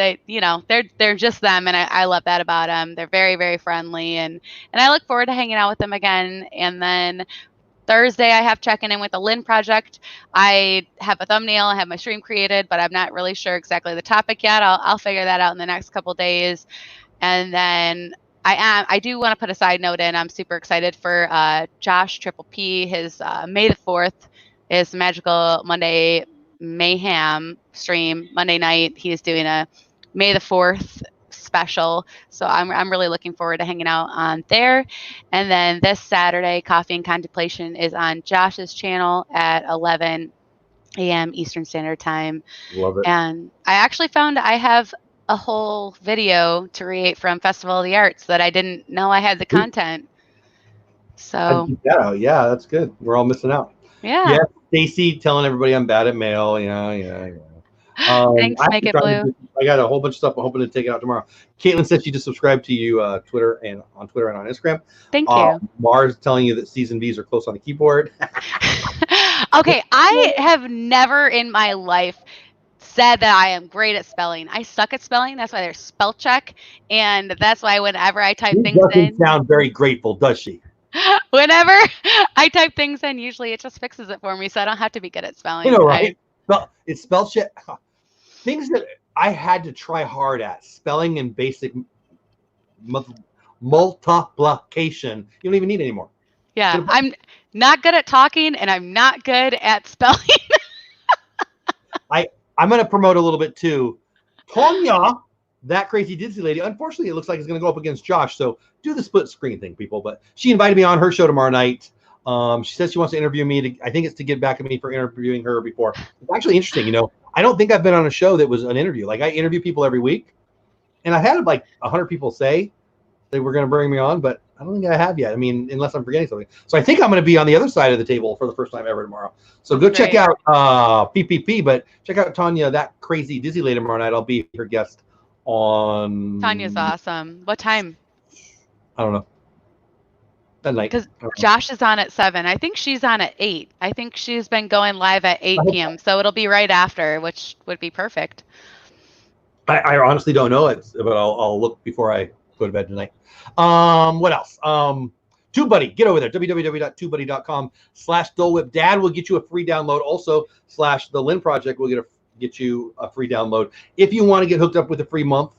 They're just them, and I love that about them. They're very, very friendly, and I look forward to hanging out with them again. And then Thursday, I have checking in with the Lynn project. I have a thumbnail. I have my stream created, but I'm not really sure exactly the topic yet. I'll figure that out in the next couple days, and then I do want to put a side note in. I'm super excited for Josh Triple P. His May the 4th is Magical Monday Mayhem stream. Monday night, he's doing a May the 4th special. So I'm really looking forward to hanging out on there. And then this Saturday, Coffee and Contemplation is on Josh's channel at 11 a.m. Eastern Standard Time. Love it. And I actually found I have a whole video to create from Festival of the Arts that I didn't know I had the content. So yeah, that's good. We're all missing out. Yeah. Stacy telling everybody I'm bad at mail. Yeah. Thanks, Make It Blue. I got a whole bunch of stuff. I'm hoping to take it out tomorrow. Caitlin said she just subscribed to you on Twitter and on Instagram. Thank you. Mars telling you that season V's are close on the keyboard. Okay, I have never in my life said that I am great at spelling. I suck at spelling. That's why there's spell check, and that's why whenever I type things in, doesn't sound very grateful, does she? Whenever I type things in, usually it just fixes it for me, so I don't have to be good at spelling. You know, right? It's spell check. Things that I had to try hard at, spelling and basic multiplication. You don't even need anymore. Yeah, I'm not good at talking, and I'm not good at spelling. I'm going to promote a little bit too. Tonya, that crazy Disney lady, unfortunately, it looks like it's going to go up against Josh. So do the split screen thing, people. But she invited me on her show tomorrow night. She says she wants to interview me. I think it's to get back at me for interviewing her before. It's actually interesting. You know, I don't think I've been on a show that was an interview. Like, I interview people every week. And I've had like 100 people say they were going to bring me on, but I don't think I have yet. I mean, unless I'm forgetting something. So I think I'm going to be on the other side of the table for the first time ever tomorrow. So go check out PPP, but check out Tanya, that crazy Disney lady tomorrow night. I'll be her guest on. Tanya's awesome. What time? I don't know. That night. Because Josh is on at 7. I think she's on at 8. I think she's been going live at 8 p.m. So it'll be right after, which would be perfect. I honestly don't know it, but I'll look before I go to bed tonight. What else? TubeBuddy, get over there. www.tubebuddy.com/Dole Whip. Dad will get you a free download. Also, / the Lynn Project will get get you a free download. If you want to get hooked up with a free month,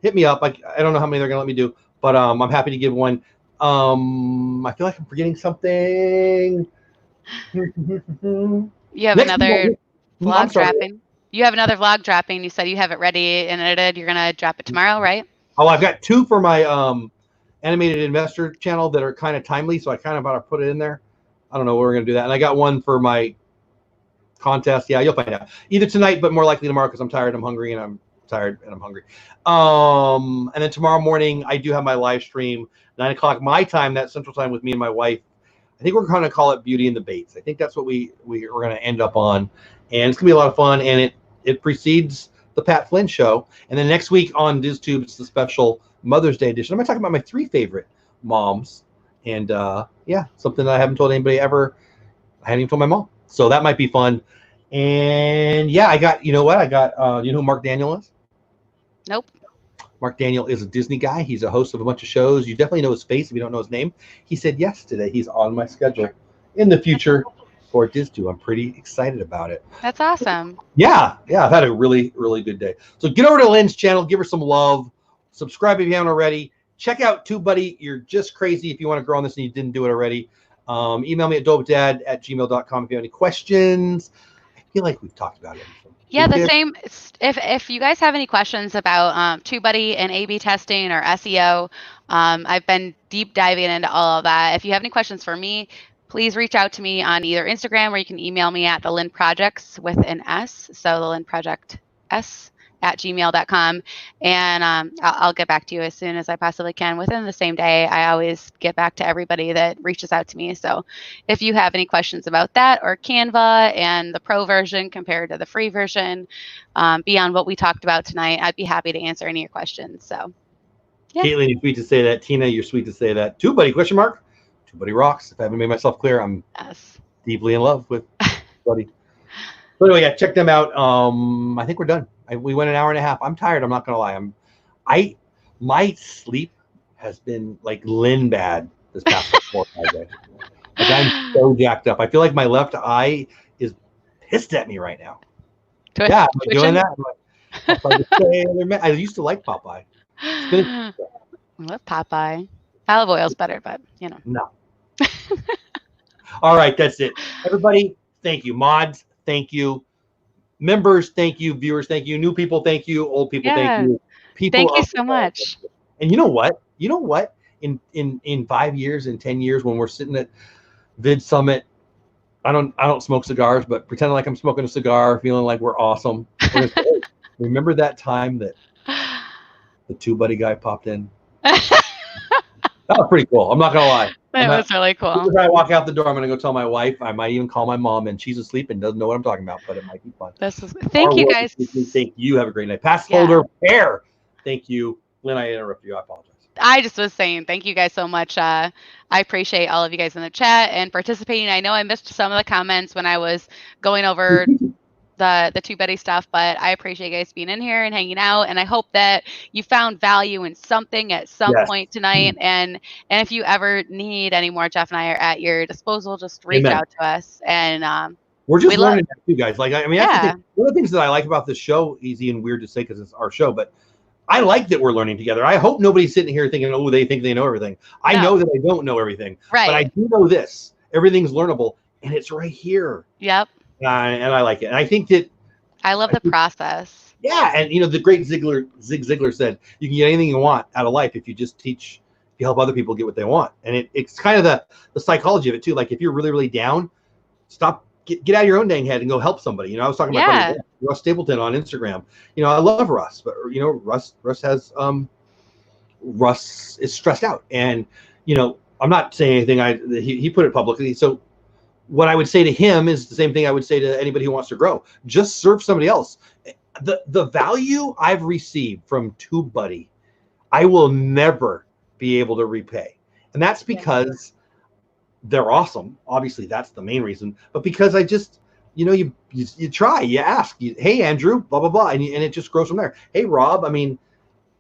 hit me up. I don't know how many they're gonna let me do, but I'm happy to give one. I feel like I'm forgetting something. You have Next another week, I'm vlog sorry. dropping. You have another vlog dropping. You said you have it ready and edited. You're gonna drop it tomorrow, right? Oh, I've got 2 for my animated investor channel that are kind of timely, so I kind of want to put it in there. I don't know where we're gonna do that, and I got one for my contest. Yeah, you'll find out either tonight, but more likely tomorrow because I'm tired, I'm hungry, and I'm tired and I'm hungry. And then tomorrow morning I do have my live stream, 9 o'clock my time, that's Central Time, with me and my wife. I think we're going to call it Beauty and the Baits. I think that's what we're going to end up on, and it's gonna be a lot of fun. And it precedes the Pat Flynn show, and then next week on DizTube it's the special Mother's Day edition. I'm going to talk about my 3 favorite moms, and yeah, something that I haven't told anybody ever. I hadn't even told my mom, so that might be fun. And yeah, I got, you know what? I got, you know who Mark Daniel is? Nope. Mark Daniel is a Disney guy. He's a host of a bunch of shows. You definitely know his face if you don't know his name. He said yes today. He's on my schedule in the future for DizTube. I'm pretty excited about it. That's awesome. Yeah, I've had a really, really good day. So get over to Lynn's channel, give her some love, subscribe if you haven't already. Check out TubeBuddy. You're just crazy if you want to grow on this and you didn't do it already. Email me at dolewhipdad@gmail.com if you have any questions. I feel like we've talked about it. Yeah, the same. If you guys have any questions about TubeBuddy and A/B testing or SEO, I've been deep diving into all of that. If you have any questions for me, please reach out to me on either Instagram, or you can email me at the Lynn Projects with an S. So the Lynn Project S @gmail.com, and I'll get back to you as soon as I possibly can within the same day. I always get back to everybody that reaches out to me. So if you have any questions about that, or Canva and the pro version compared to the free version, beyond what we talked about tonight, I'd be happy to answer any of your questions. So yeah. Caitlin, you're sweet to say that. Tina, you're sweet to say that. TubeBuddy, question mark? TubeBuddy rocks. If I haven't made myself clear, I'm deeply in love with TubeBuddy. But anyway, yeah, check them out. I think we're done. We went an hour and a half. I'm tired. I'm not gonna lie. My sleep has been like Lynn bad this past 4 or 5 days. Like, I'm so jacked up. I feel like my left eye is pissed at me right now. Yeah, I'm doing that. I used to like Popeye. I love Popeye. Olive oil's better, but you know. No. All right, that's it. Everybody, thank you. Mods, thank you. Members, thank you. Viewers, thank you. New people, thank you. Old people, thank you. Thank you so much. And you know what? In 5 years, in 10 years, when we're sitting at Vid Summit, I don't smoke cigars, but pretending like I'm smoking a cigar, feeling like we're awesome. Remember that time that the TubeBuddy guy popped in? That was pretty cool. I'm not gonna lie. That was really cool. As I walk out the door, I'm gonna go tell my wife. I might even call my mom, and she's asleep and doesn't know what I'm talking about, but it might be fun. Thank you, guys. Thank you. Have a great night. Pass holder pair. Thank you. Lynn, I interrupted you. I apologize. I just was saying thank you guys so much. I appreciate all of you guys in the chat and participating. I know I missed some of the comments when I was going over the TubeBuddy stuff, but I appreciate you guys being in here and hanging out, and I hope that you found value in something at some point tonight. And if you ever need any more, Jeff and I are at your disposal. Just reach out to us, and we're just learning that too, guys. Like, I mean, that's one of the things that I like about this show. Easy and weird to say because it's our show, but I like that we're learning together. I hope nobody's sitting here thinking, oh, they think they know everything. I know that I don't know everything, but I do know this. Everything's learnable, and it's right here. Yep. And I like it. And I think that I love the process. Yeah. And, you know, the great Zig Ziglar said, you can get anything you want out of life if you just if you help other people get what they want. And it's kind of the psychology of it, too. Like, if you're really, really down, get out of your own dang head and go help somebody. You know, I was talking about Russ Stapleton on Instagram. You know, I love Russ, but, you know, Russ is stressed out. And, you know, I'm not saying anything. He put it publicly. So what I would say to him is the same thing I would say to anybody who wants to grow. Just serve somebody else. The value I've received from TubeBuddy, I will never be able to repay. And that's because they're awesome. Obviously, that's the main reason. But because I just, you know, you try, you ask, hey, Andrew, blah, blah, blah. And it just grows from there. Hey, Rob, I mean,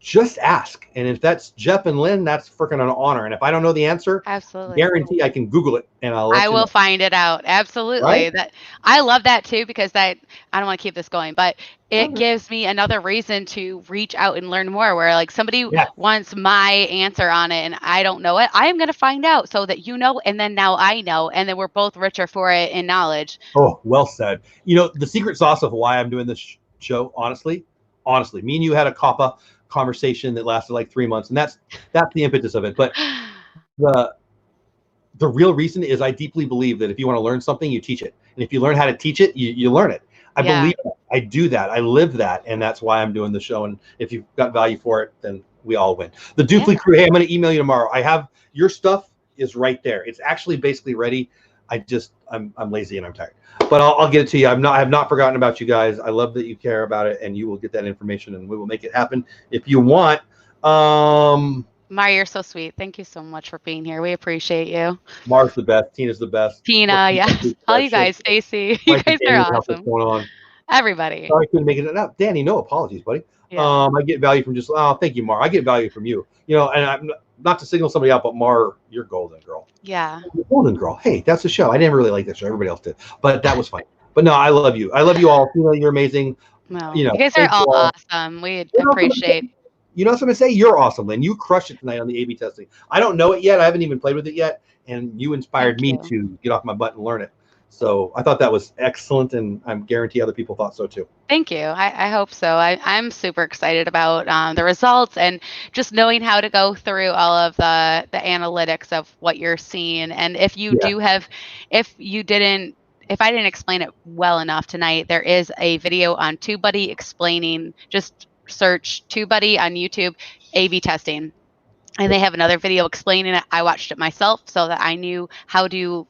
just ask. And if that's Jeff and Lynn, that's freaking an honor. And if I don't know the answer, Absolutely. guarantee I can Google it and I'll let I you will know. find it out. Absolutely. Right? That I love that too, because that I don't want to keep this going, but it Okay. gives me another reason to reach out and learn more, where like somebody Yeah. wants my answer on it and I don't know it. I am going to find out so that you know, and then now I know, and then we're both richer for it in knowledge. Oh, well said. You know, the secret sauce of why I'm doing this show, honestly, me and you had a COPPA conversation that lasted like 3 months, and that's the impetus of it. But the real reason is I deeply believe that if you want to learn something, you teach it. And if you learn how to teach it, you learn it. I believe that. I do that. I live that. And that's why I'm doing the show. And if you've got value for it, then we all win. The Dupli crew, hey, I'm going to email you tomorrow. I have your stuff is right there. It's actually basically ready. I'm lazy and I'm tired, but I'll get it to you. I have not forgotten about you guys. I love that you care about it, and you will get that information, and we will make it happen if you want. Mar, you're so sweet. Thank you so much for being here. We appreciate you. Mar's the best. Tina's the best. Tina, yes. All you guys, Stacy, you guys are awesome. What's going on? Everybody. Sorry I couldn't make it up. Danny, no apologies, buddy. Yeah. I get value from thank you, Mar. I get value from you. You know, and I'm not to signal somebody out, but Mar, you're golden, girl. Yeah. You're golden, girl. Hey, that's the show. I didn't really like that show. Everybody else did, but that was fine. But no, I love you. I love you all. Tina, you're amazing. No, you guys are all awesome. We appreciate. You know what I'm going to say? You're awesome, Lynn. You crushed it tonight on the A/B testing. I don't know it yet. I haven't even played with it yet, and you inspired me to get off my butt and learn it. So I thought that was excellent, and I guarantee other people thought so too. Thank you. I hope so. I'm super excited about the results and just knowing how to go through all of the analytics of what you're seeing. And if you do have, if I didn't explain it well enough tonight, there is a video on TubeBuddy explaining, just search TubeBuddy on YouTube, A/B testing. And they have another video explaining it. I watched it myself so that I knew how to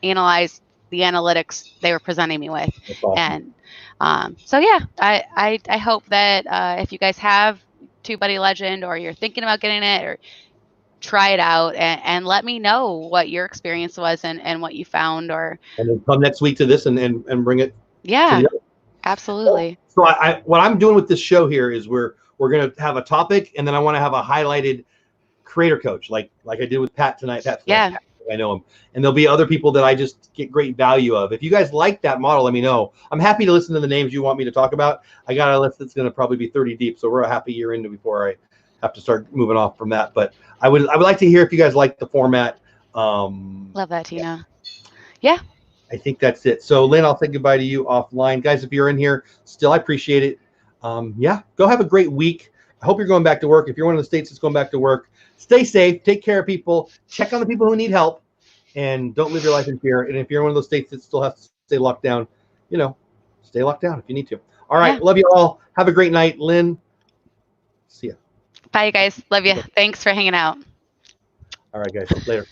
analyze the analytics they were presenting me with. Awesome. And so, yeah, I hope that if you guys have TubeBuddy Legend or you're thinking about getting it, or try it out and let me know what your experience was and what you found. Or and then come next week to this and bring it. Yeah, absolutely. So what I'm doing with this show here is we're going to have a topic, and then I want to have a highlighted creator coach, like I did with Pat tonight. Pat, I know him, and there'll be other people that I just get great value of. If you guys like that model, let me know. I'm happy to listen to the names you want me to talk about. I got a list that's going to probably be 30 deep, so we're a half a year into before I have to start moving off from that. But I would like to hear if you guys like the format. Love that, Tina. Yeah. I think that's it. So Lynn, I'll say goodbye to you offline. Guys, if you're in here still, I appreciate it. Go have a great week. I hope you're going back to work. If you're one of the states that's going back to work, stay safe, take care of people, check on the people who need help, and don't live your life in fear. And if you're one of those states that still has to stay locked down, stay locked down if you need to. All right. Love you all. Have a great night. Lynn, see ya. Bye, you guys. Love you. Thanks for hanging out. All right, guys. Later.